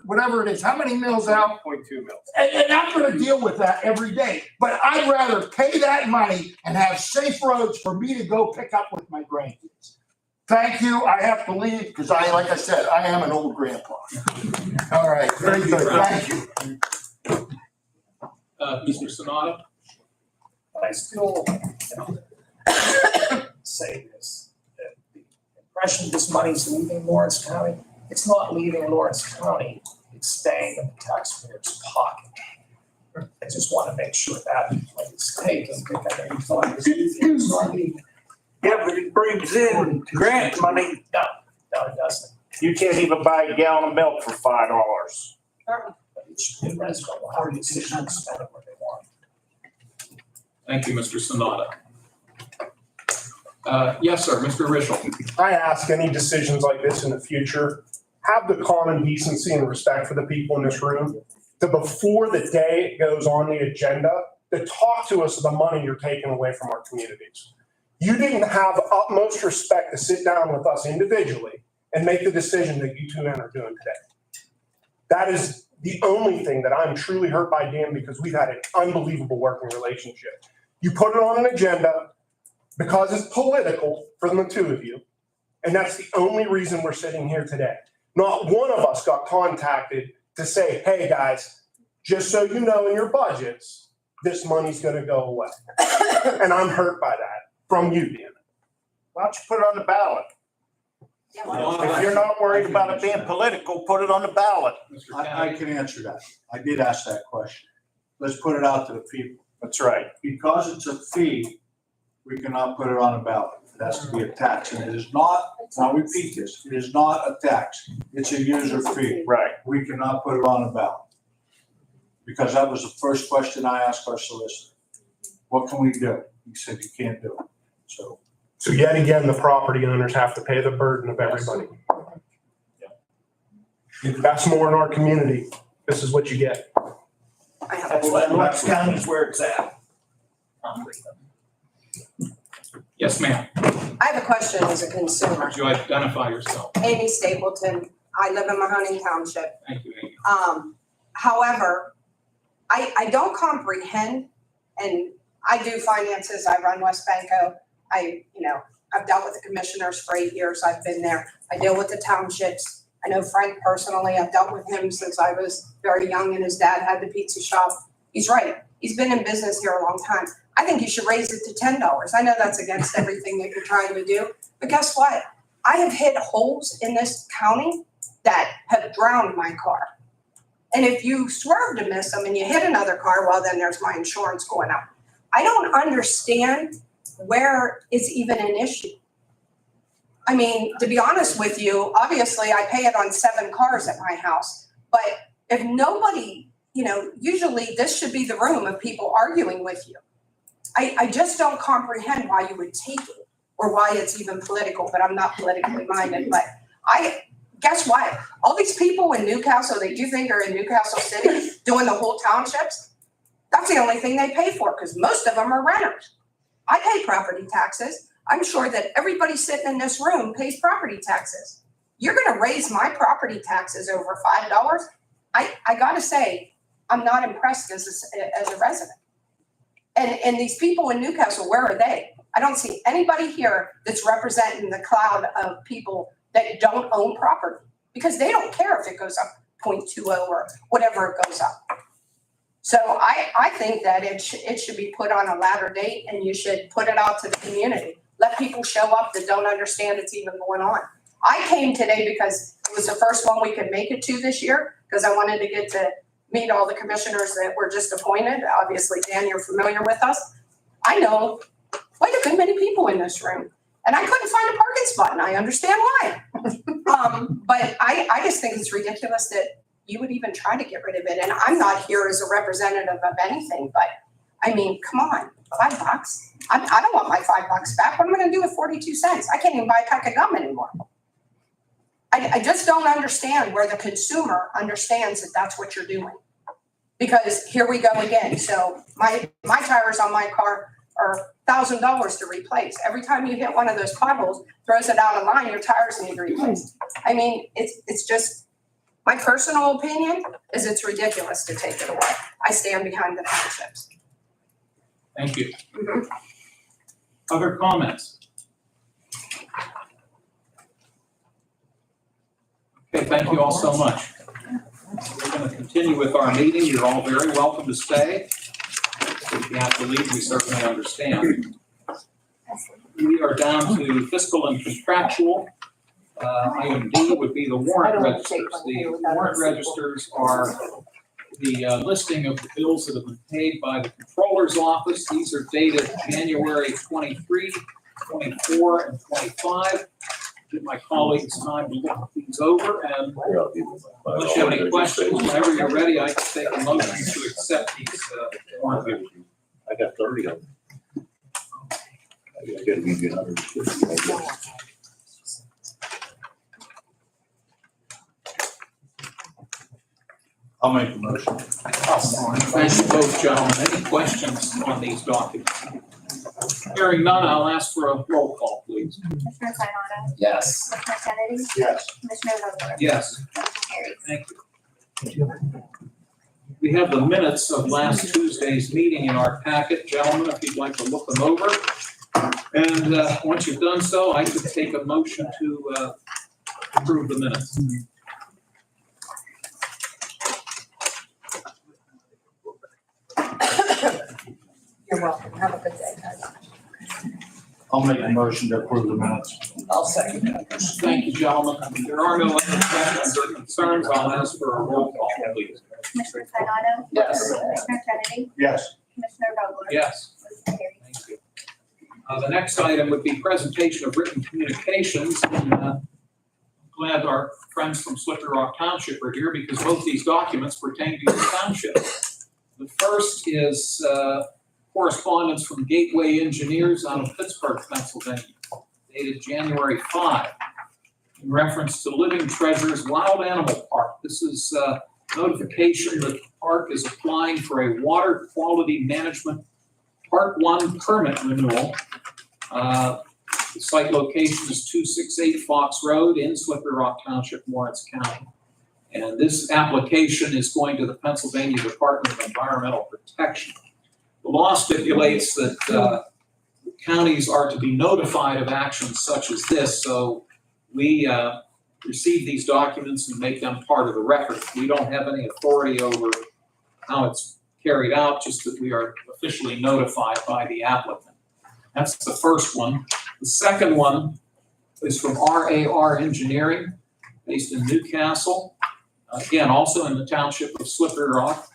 Speaker 4: Whatever it is. How many mills out?
Speaker 10: 0.2 mils.
Speaker 4: And I'm going to deal with that every day. But I'd rather pay that money and have safe roads for me to go pick up with my grandkids. Thank you. I have to leave because like I said, I am an old grandpa. All right. Very good. Thank you.
Speaker 2: Mr. Sonata?
Speaker 16: I still say this, that the impression this money's leaving Lawrence County, it's not leaving Lawrence County. it's staying in the taxpayer's pocket. I just want to make sure that is taken, because I know you thought this was money.
Speaker 8: Yeah, but it brings in grant money.
Speaker 16: No, it doesn't.
Speaker 18: You can't even buy a gallon of milk for $5.
Speaker 16: But it should be a resident will have a decision to spend it where they want.
Speaker 2: Thank you, Mr. Sanada. Yes, sir, Mr. Rischel.
Speaker 10: I ask any decisions like this in the future, have the common decency and respect for the people in this room to, before the day it goes on the agenda, to talk to us of the money you're taking away from our communities. You didn't have utmost respect to sit down with us individually and make the decision that you two men are doing today. That is the only thing that I'm truly hurt by, Dan, because we've had an unbelievable working relationship. You put it on an agenda because it's political from the two of you, and that's the only reason we're sitting here today. Not one of us got contacted to say, hey, guys, just so you know in your budgets, this money's gonna go away. And I'm hurt by that from you, Dan.
Speaker 18: Why don't you put it on the ballot? If you're not worried about it being political, put it on the ballot.
Speaker 4: I can answer that. I did ask that question. Let's put it out to the people.
Speaker 18: That's right.
Speaker 4: Because it's a fee, we cannot put it on a ballot. It has to be a tax, and it is not, I'll repeat this, it is not a tax. It's a user fee.
Speaker 18: Right.
Speaker 4: We cannot put it on a ballot. Because that was the first question I asked our solicitor. What can we do? He said you can't do it.
Speaker 10: So yet again, the property owners have to pay the burden of everybody. That's more in our community. This is what you get.
Speaker 16: That's what Lawrence County's where it's at.
Speaker 2: Yes, ma'am.
Speaker 9: I have a question as a consumer.
Speaker 2: Would you identify yourself?
Speaker 9: Amy Stapleton. I live in Mahoning Township.
Speaker 2: Thank you, Amy.
Speaker 9: However, I don't comprehend, and I do finances. I run West Banco. I've dealt with the commissioners for 8 years. I've been there. I deal with the townships. I know Frank personally. I've dealt with him since I was very young and his dad had the pizza shop. He's right. He's been in business here a long time. I think you should raise it to $10. I know that's against everything that you're trying to do, but guess what? I have hit holes in this county that have drowned my car. And if you swerve to miss them and you hit another car, well, then there's my insurance going up. I don't understand where it's even an issue. I mean, to be honest with you, obviously I pay it on 7 cars at my house, but if nobody, usually this should be the room of people arguing with you. I just don't comprehend why you would take it or why it's even political, but I'm not politically minded, but guess what? All these people in Newcastle that you think are in Newcastle City doing the whole townships, that's the only thing they pay for because most of them are renters. I pay property taxes. I'm sure that everybody sitting in this room pays property taxes. You're gonna raise my property taxes over $5? I gotta say, I'm not impressed as a resident. And these people in Newcastle, where are they? I don't see anybody here that's representing the cloud of people that don't own property because they don't care if it goes up 0.20 or whatever it goes up. So I think that it should be put on a latter date and you should put it out to the community. Let people show up that don't understand it's even going on. I came today because it was the first one we could make it to this year because I wanted to get to meet all the commissioners that were just appointed. Obviously, Dan, you're familiar with us. I know quite a good many people in this room. And I couldn't find a parking spot, and I understand why. But I just think it's ridiculous that you would even try to get rid of it. And I'm not here as a representative of anything, but I mean, come on, $5. I don't want my $5 back. What am I gonna do with 42 cents? I can't even buy a pack of gum anymore. I just don't understand where the consumer understands that that's what you're doing. Because here we go again. So my tires on my car are $1,000 to replace. Every time you hit one of those potholes, throws it out of line, your tires need replaced. I mean, it's just, my personal opinion is it's ridiculous to take it away. I stand behind the townships.
Speaker 2: Thank you. Other comments? Okay, thank you all so much. We're going to continue with our meeting. You're all very welcome to stay. If you have to leave, we certainly understand. We are down to fiscal and contractual. Item D would be the
Speaker 12: I
Speaker 2: warrant
Speaker 12: don't wanna take
Speaker 2: registers.
Speaker 12: one
Speaker 2: The
Speaker 12: here without
Speaker 2: warrant
Speaker 12: a sequel.
Speaker 2: registers are the listing of the bills that have been paid by the controller's office. These are dated January 23, 24, and 25. Give my colleagues time to look these over, and unless you have any questions, whenever you're ready, I can take a motion to accept these warrant registers.
Speaker 6: I got 30 of them. I gotta give you 150.
Speaker 14: I'll make the motion.
Speaker 2: Thank you both, gentlemen. Any questions on these documents? Hearing none, I'll ask for a roll call, please.
Speaker 5: Commissioner Sinata?
Speaker 16: Yes.
Speaker 5: Commissioner Kennedy?
Speaker 4: Yes.
Speaker 5: Commissioner Vogler?
Speaker 2: Yes.
Speaker 5: Motion carries.
Speaker 2: Thank you. We have the minutes of last Tuesday's meeting in our packet. Gentlemen, if you'd like to look them over. And once you've done so, I could take a motion to approve the minutes.
Speaker 12: You're welcome. Have a good day, guys.
Speaker 18: I'll make a motion to approve the minutes.
Speaker 16: I'll second that.
Speaker 2: Thank you, gentlemen. If there are no other questions or concerns, I'll ask for a roll call, please.
Speaker 5: Commissioner Sinata?
Speaker 16: Yes.
Speaker 5: Commissioner Kennedy?
Speaker 4: Yes.
Speaker 5: Commissioner Vogler?
Speaker 2: Yes.
Speaker 5: Motion carries.
Speaker 2: Thank you. The next item would be presentation of written communications. And, glad our friends from Slippery Rock Township are here because both these documents pertain to your township. The first is correspondence from Gateway Engineers out of Pittsburgh, Pennsylvania, dated January 5, in reference to Living Treasures Wild Animal Park. This is notification that the park is applying for a water quality management Part 1 permit renewal. The site location is 268 Fox Road in Slippery Rock Township, Lawrence County. And this application is going to the Pennsylvania Department of Environmental Protection. The law stipulates that counties are to be notified of actions such as this, so we receive these documents and make them part of the record. We don't have any authority over how it's carried out, just that we are officially notified by the applicant. That's the first one. The second one is from RAR Engineering, based in Newcastle. Again, also in the township of Slippery Rock.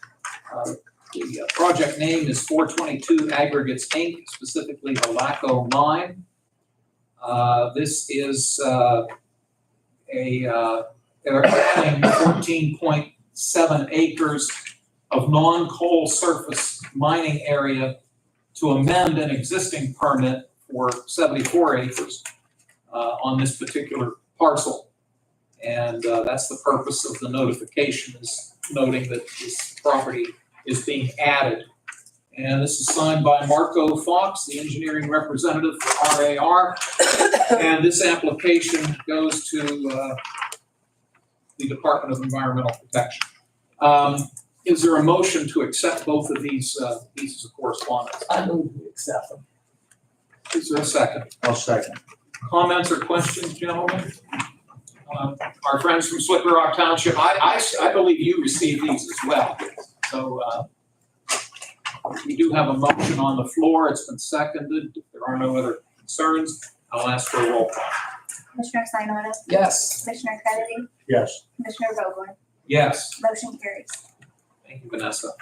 Speaker 2: The project name is 422 Aggregates Inc., specifically the LACO mine. This is they're adding 14.7 acres of non-coal surface mining area to amend an existing permit for 74 acres on this particular parcel. And that's the purpose of the notification, is noting that this property is being added. And this is signed by Marco Fox, the engineering representative for RAR. And this application goes to the Department of Environmental Protection. Is there a motion to accept both of these pieces of correspondence?
Speaker 16: I move we accept them.
Speaker 2: Is there a second?
Speaker 18: I'll second.
Speaker 2: Comments or questions, gentlemen? Our friends from Slippery Rock Township, I believe you received these as well. So we do have a motion on the floor. It's been seconded. If there are no other concerns, I'll ask for a roll call.
Speaker 5: Commissioner Sinata?
Speaker 16: Yes.
Speaker 5: Commissioner Kennedy?
Speaker 4: Yes.
Speaker 5: Commissioner Vogler?
Speaker 2: Yes.
Speaker 5: Motion carries.
Speaker 2: Thank you, Vanessa.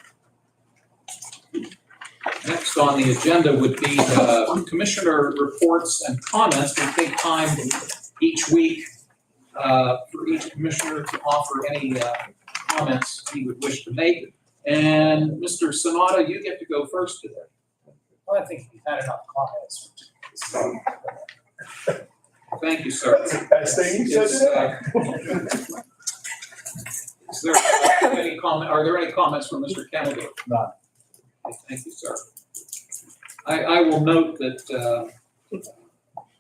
Speaker 2: Next on the agenda would be commissioner reports and comments. We take time each week for each commissioner to offer any comments he would wish to make. And Mr. Sanada, you get to go first today.
Speaker 16: Well, I think we've had enough comments.
Speaker 2: Thank you, sir.
Speaker 10: That's the thing you said today.
Speaker 2: Is there any comment, are there any comments from Mr. Kennedy?
Speaker 10: None.
Speaker 2: Thank you, sir. I will note that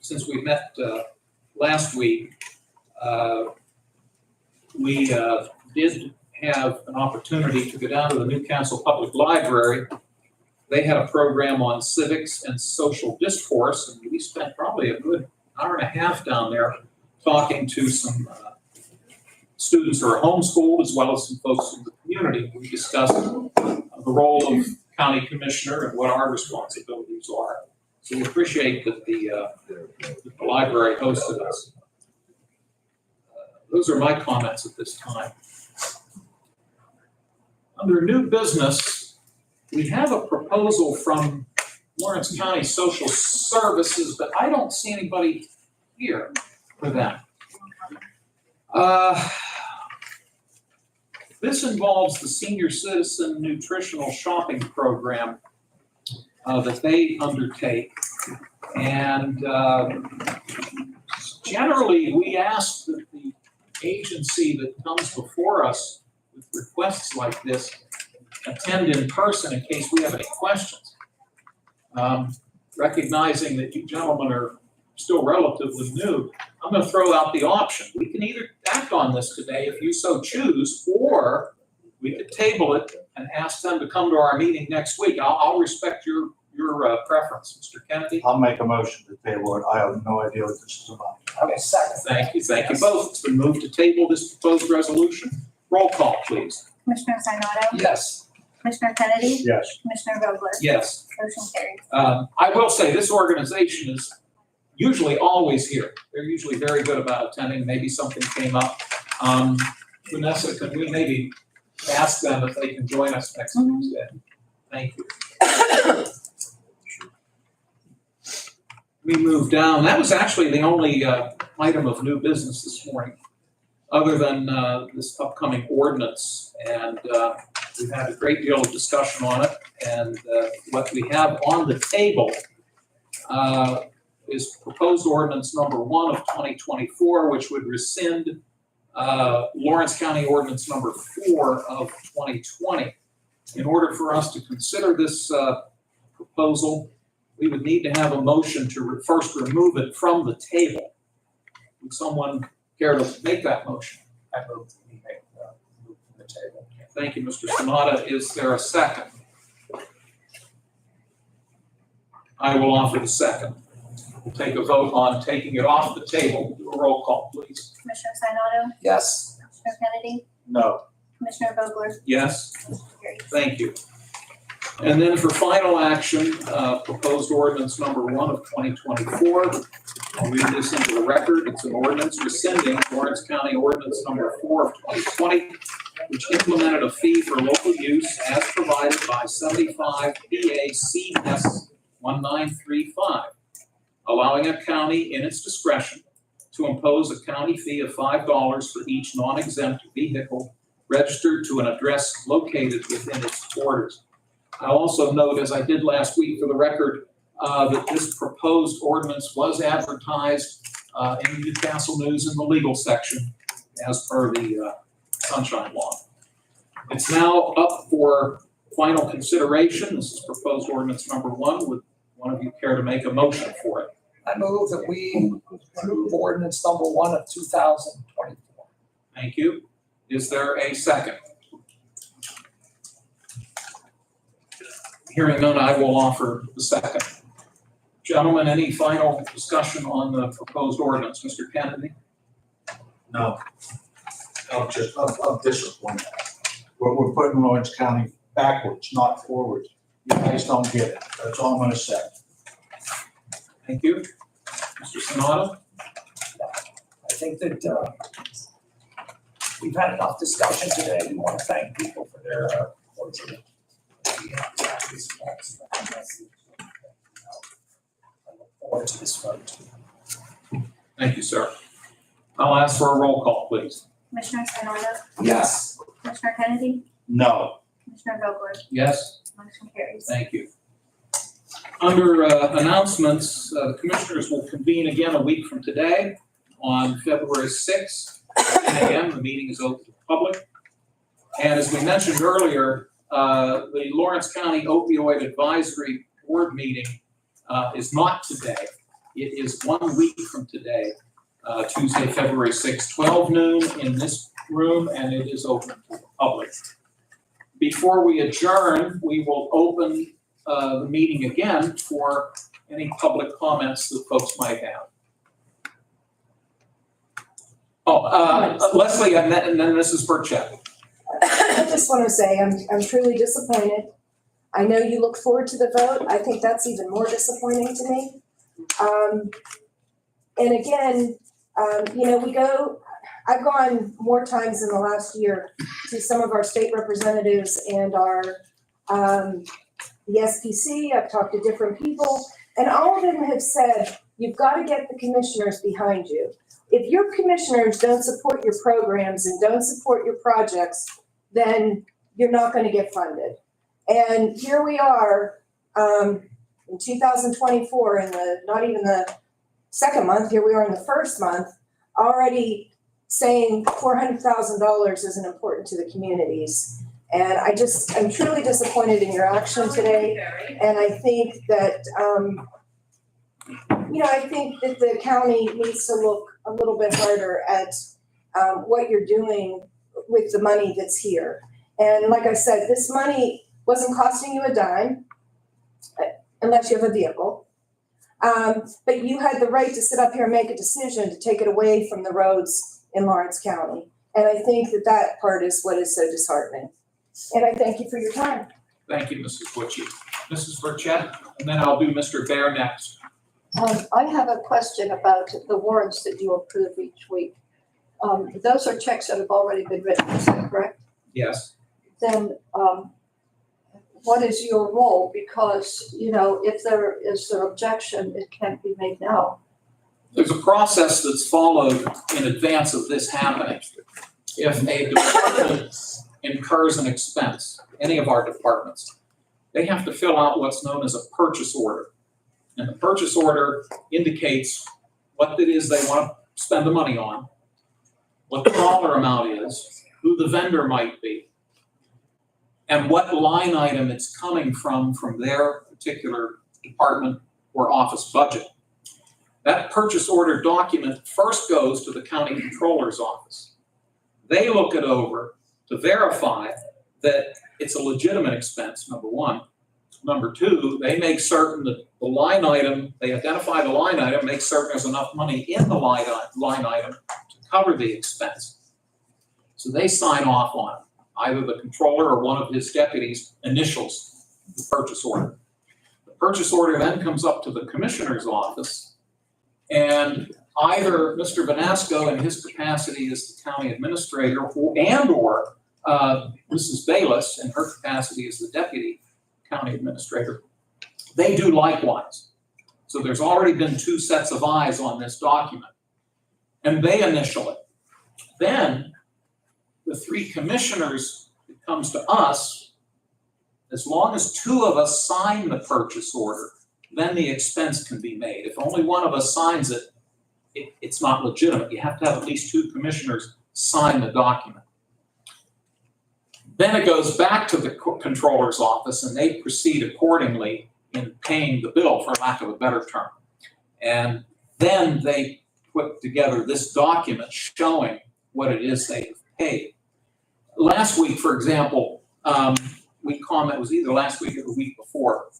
Speaker 2: since we met last week, we did have an opportunity to go down to the Newcastle Public Library. They had a program on civics and social discourse, and we spent probably a good hour and a half down there talking to some students who are homeschooled, as well as some folks in the community. We discussed the role of county commissioner and what our responsibilities are. So we appreciate that the library hosted us. Those are my comments at this time. Under new business, we have a proposal from Lawrence County Social Services, but I don't see anybody here for that. This involves the Senior Citizen Nutritional Shopping Program that they undertake. And generally, we ask that the agency that comes before us with requests like this attend in person in case we have any questions. Recognizing that you gentlemen are still relatively new, I'm going to throw out the option. We can either act on this today if you so choose, or we could table it and ask them to come to our meeting next week. I'll respect your preference, Mr. Kennedy.
Speaker 3: I'll make a motion to table it. I have no idea what this is about.
Speaker 16: Okay, second.
Speaker 2: Thank you both. It's been moved to table this proposed resolution. Roll call, please.
Speaker 5: Commissioner Sinata?
Speaker 16: Yes.
Speaker 5: Commissioner Kennedy?
Speaker 3: Yes.
Speaker 5: Commissioner Vogler?
Speaker 2: Yes.
Speaker 5: Motion carries.
Speaker 2: I will say this organization is usually always here. They're usually very good about attending. Maybe something came up. Vanessa, could we maybe ask them if they can join us next Tuesday? Thank you. We move down. That was actually the only item of new business this morning, other than this upcoming ordinance. And we've had a great deal of discussion on it. And what we have on the table is proposed ordinance number 1 of 2024, which would rescind Lawrence County ordinance number 4 of 2020. In order for us to consider this proposal, we would need to have a motion to first remove it from the table. Would someone care to make that motion?
Speaker 16: I move to make move from the table.
Speaker 2: Thank you, Mr. Sanada. Is there a second? I will offer the second. We'll take a vote on taking it off the table. Do a roll call, please.
Speaker 5: Commissioner Sinata?
Speaker 16: Yes.
Speaker 5: Commissioner Kennedy?
Speaker 3: No.
Speaker 5: Commissioner Vogler?
Speaker 2: Yes?
Speaker 5: Motion carries.
Speaker 2: Thank you. And then for final action, proposed ordinance number 1 of 2024. I'll read this into the record. It's an ordinance rescinding Lawrence County ordinance number 4 of 2020, which implemented a fee for local use as provided by 75 PACS 1935, allowing a county in its discretion to impose a county fee of $5 for each non-exempt vehicle registered to an address located within its borders. I also note, as I did last week for the record, that this proposed ordinance was advertised in the Newcastle News in the legal section as per the Sunshine Law. It's now up for final consideration. This is proposed ordinance number 1. Would one of you care to make a motion for it?
Speaker 16: I move that we approve ordinance number 1 of 2024.
Speaker 2: Thank you. Is there a second? Hearing none, I will offer the second. Gentlemen, any final discussion on the proposed ordinance? Mr. Kennedy?
Speaker 3: No. I'm disappointed. We're putting Lawrence County backwards, not forwards. You guys don't get it. That's all I'm gonna say.
Speaker 2: Thank you. Mr. Sanada?
Speaker 16: I think that we've had enough discussion today. We want to thank people for their fortune. I look forward to this vote.
Speaker 2: Thank you, sir. I'll ask for a roll call, please.
Speaker 5: Commissioner Sinata?
Speaker 16: Yes.
Speaker 5: Commissioner Kennedy?
Speaker 3: No.
Speaker 5: Commissioner Vogler?
Speaker 2: Yes?
Speaker 5: Motion carries.
Speaker 2: Thank you. Under announcements, the commissioners will convene again a week from today on February 6th. Again, the meeting is open to the public. And as we mentioned earlier, the Lawrence County Opioid Advisory Board meeting is not today. It is 1 week from today, Tuesday, February 6th, 12 noon in this room, and it is open to the public. Before we adjourn, we will open the meeting again for any public comments that folks might have. Leslie, and then Mrs. Burchett.
Speaker 1: I just want to say I'm truly disappointed. I know you look forward to the vote. I think that's even more disappointing to me. And again, we go, I've gone more times in the last year to some of our state representatives and our, the SPC. I've talked to different people, and all of them have said, you've got to get the commissioners behind you. If your commissioners don't support your programs and don't support your projects, then you're not going to get funded. And here we are, in 2024, in not even the second month, here we are in the first month, already saying $400,000 isn't important to the communities. And I'm truly disappointed in your action today. And I think that, I think that the county needs to look a little bit harder at what you're doing with the money that's here. And like I said, this money wasn't costing you a dime, unless you have a vehicle. But you had the right to sit up here and make a decision to take it away from the roads in Lawrence County. And I think that part is what is so disheartening. And I thank you for your time.
Speaker 2: Thank you, Mrs. Butchie. Mrs. Burchett, and then I'll do Mr. Bear next.
Speaker 19: I have a question about the warrants that you approve each week. Those are checks that have already been written, is that correct?
Speaker 2: Yes.
Speaker 19: Then, what is your role? Because, if there is an objection, it can't be made now.
Speaker 2: There's a process that's followed in advance of this happening. If a department incurs an expense, any of our departments, they have to fill out what's known as a purchase order. And the purchase order indicates what it is they want to spend the money on, what the dollar amount is, who the vendor might be, and what line item it's coming from their particular department or office budget. That purchase order document first goes to the county controller's office. They look it over to verify that it's a legitimate expense, number one. Number two, they make certain that the line item, they identify the line item, make certain there's enough money in the line item to cover the expense. So they sign off on it. Either the controller or one of his deputies initials the purchase order. The purchase order then comes up to the commissioner's office, and either Mr. Vanasco in his capacity as the county administrator or Mrs. Bayless in her capacity as the deputy county administrator, they do likewise. So there's already been two sets of eyes on this document, and they initial it. Then the three commissioners, it comes to us, as long as two of us sign the purchase order, then the expense can be made. If only one of us signs it, it's not legitimate. You have to have at least two commissioners sign the document. Then it goes back to the controller's office, and they proceed accordingly in paying the bill, for lack of a better term. And then they put together this document showing what it is they have paid. Last week, for example, it was either last week or the week before,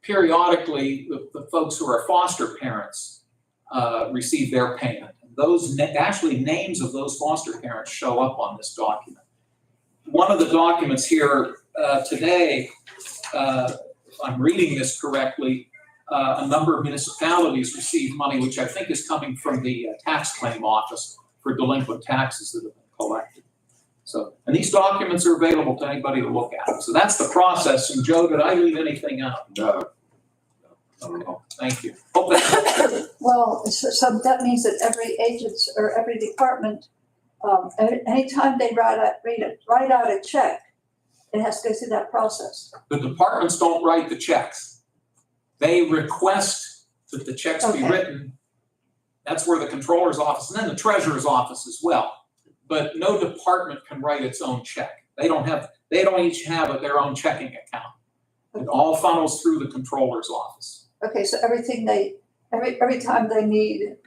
Speaker 2: periodically the folks who are foster parents receive their payment. Those names of those foster parents show up on this document. One of the documents here today, if I'm reading this correctly, a number of municipalities receive money, which I think is coming from the tax claim office for delinquent taxes that have been collected. So, and these documents are available to anybody to look at. So that's the process. And Joe, did I leave anything out?
Speaker 20: No.
Speaker 2: Okay, thank you. Hope that helps.
Speaker 19: Well, so that means that every agency or every department, anytime they write out a check, it has to go through that process.
Speaker 2: The departments don't write the checks. They request that the checks be written. That's where the controller's office, and then the treasurer's office as well. But no department can write its own check. They don't each have their own checking account. It all funnels through the controller's office.
Speaker 19: Okay, so every time they need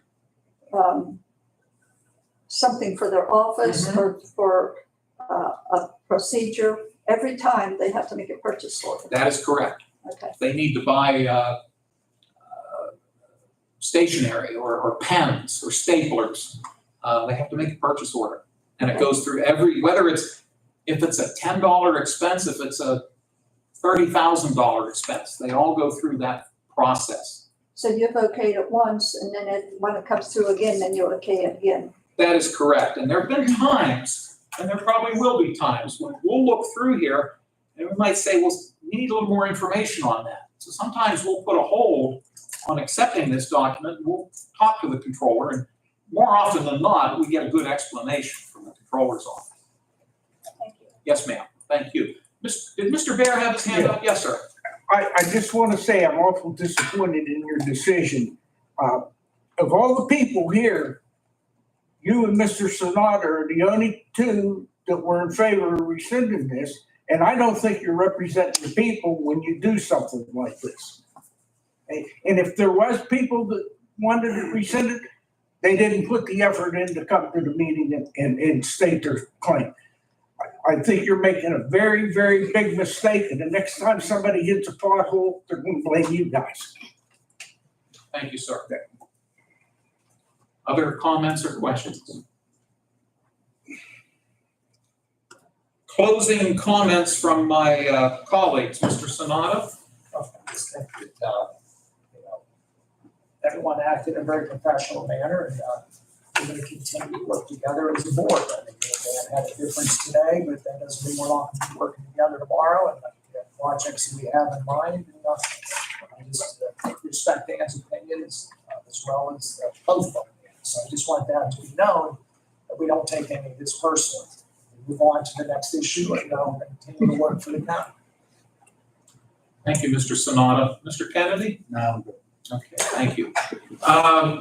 Speaker 19: something for their office or for a procedure, every time they have to make a purchase order.
Speaker 2: That is correct.
Speaker 19: Okay.
Speaker 2: If they need to buy stationery or pens or staplers, they have to make a purchase order. And it goes through if it's a $10 expense, if it's a $30,000 expense, they all go through that process.
Speaker 19: So you've okayed it once and then when it comes through again, then you'll okay it again.
Speaker 2: That is correct. And there have been times, and there probably will be times, when we'll look through here and we might say, well, we need a little more information on that. So sometimes we'll put a hold on accepting this document. We'll talk to the controller, and more often than not, we get a good explanation from the controller's office.
Speaker 5: Thank you.
Speaker 2: Yes, ma'am. Thank you. Did Mr. Bear have his hand up? Yes, sir.
Speaker 8: I just want to say I'm awful disappointed in your decision. Of all the people here, you and Mr. Sonata are the only two that were in favor of rescinding this. And I don't think you're representing the people when you do something like this. And if there was people that wanted it rescinded, they didn't put the effort in to come to the meeting and state their claim. I think you're making a very, very big mistake, and the next time somebody hits a pothole, they're gonna blame you guys.
Speaker 2: Thank you, sir. Other comments or questions? Closing comments from my colleagues. Mr. Sonata?
Speaker 16: I just think that, you know, everyone acted in a very professional manner, and we're going to continue to work together as a board. I think we had a difference today, but that doesn't mean we're not going to be working together tomorrow, and the projects that we have in mind. And I just respect Dan's opinions as well as both of them. So I just want that to be known, that we don't take any of this personally. We move on to the next issue and continue to work for the county.
Speaker 2: Thank you, Mr. Sonata. Mr. Kennedy?
Speaker 14: No.
Speaker 2: Okay, thank you.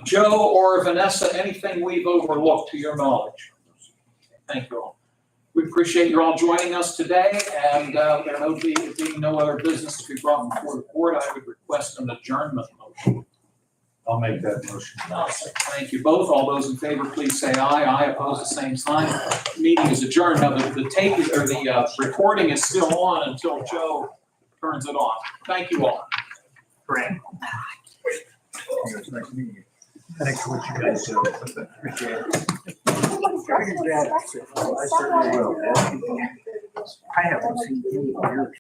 Speaker 2: Joe or Vanessa, anything we've overlooked to your knowledge? Thank you all. We appreciate you all joining us today, and there being no other business to be brought before the board, I would request an adjournment motion.
Speaker 14: I'll make that motion.
Speaker 2: Thank you both. All those in favor, please say aye. Aye, opposed, the same sign. Meeting is adjourned. Now, the tape or the recording is still on until Joe turns it on. Thank you all.
Speaker 8: Grant.
Speaker 14: Thanks for what you guys do. Appreciate it.
Speaker 8: I certainly will. I haven't seen any of yours.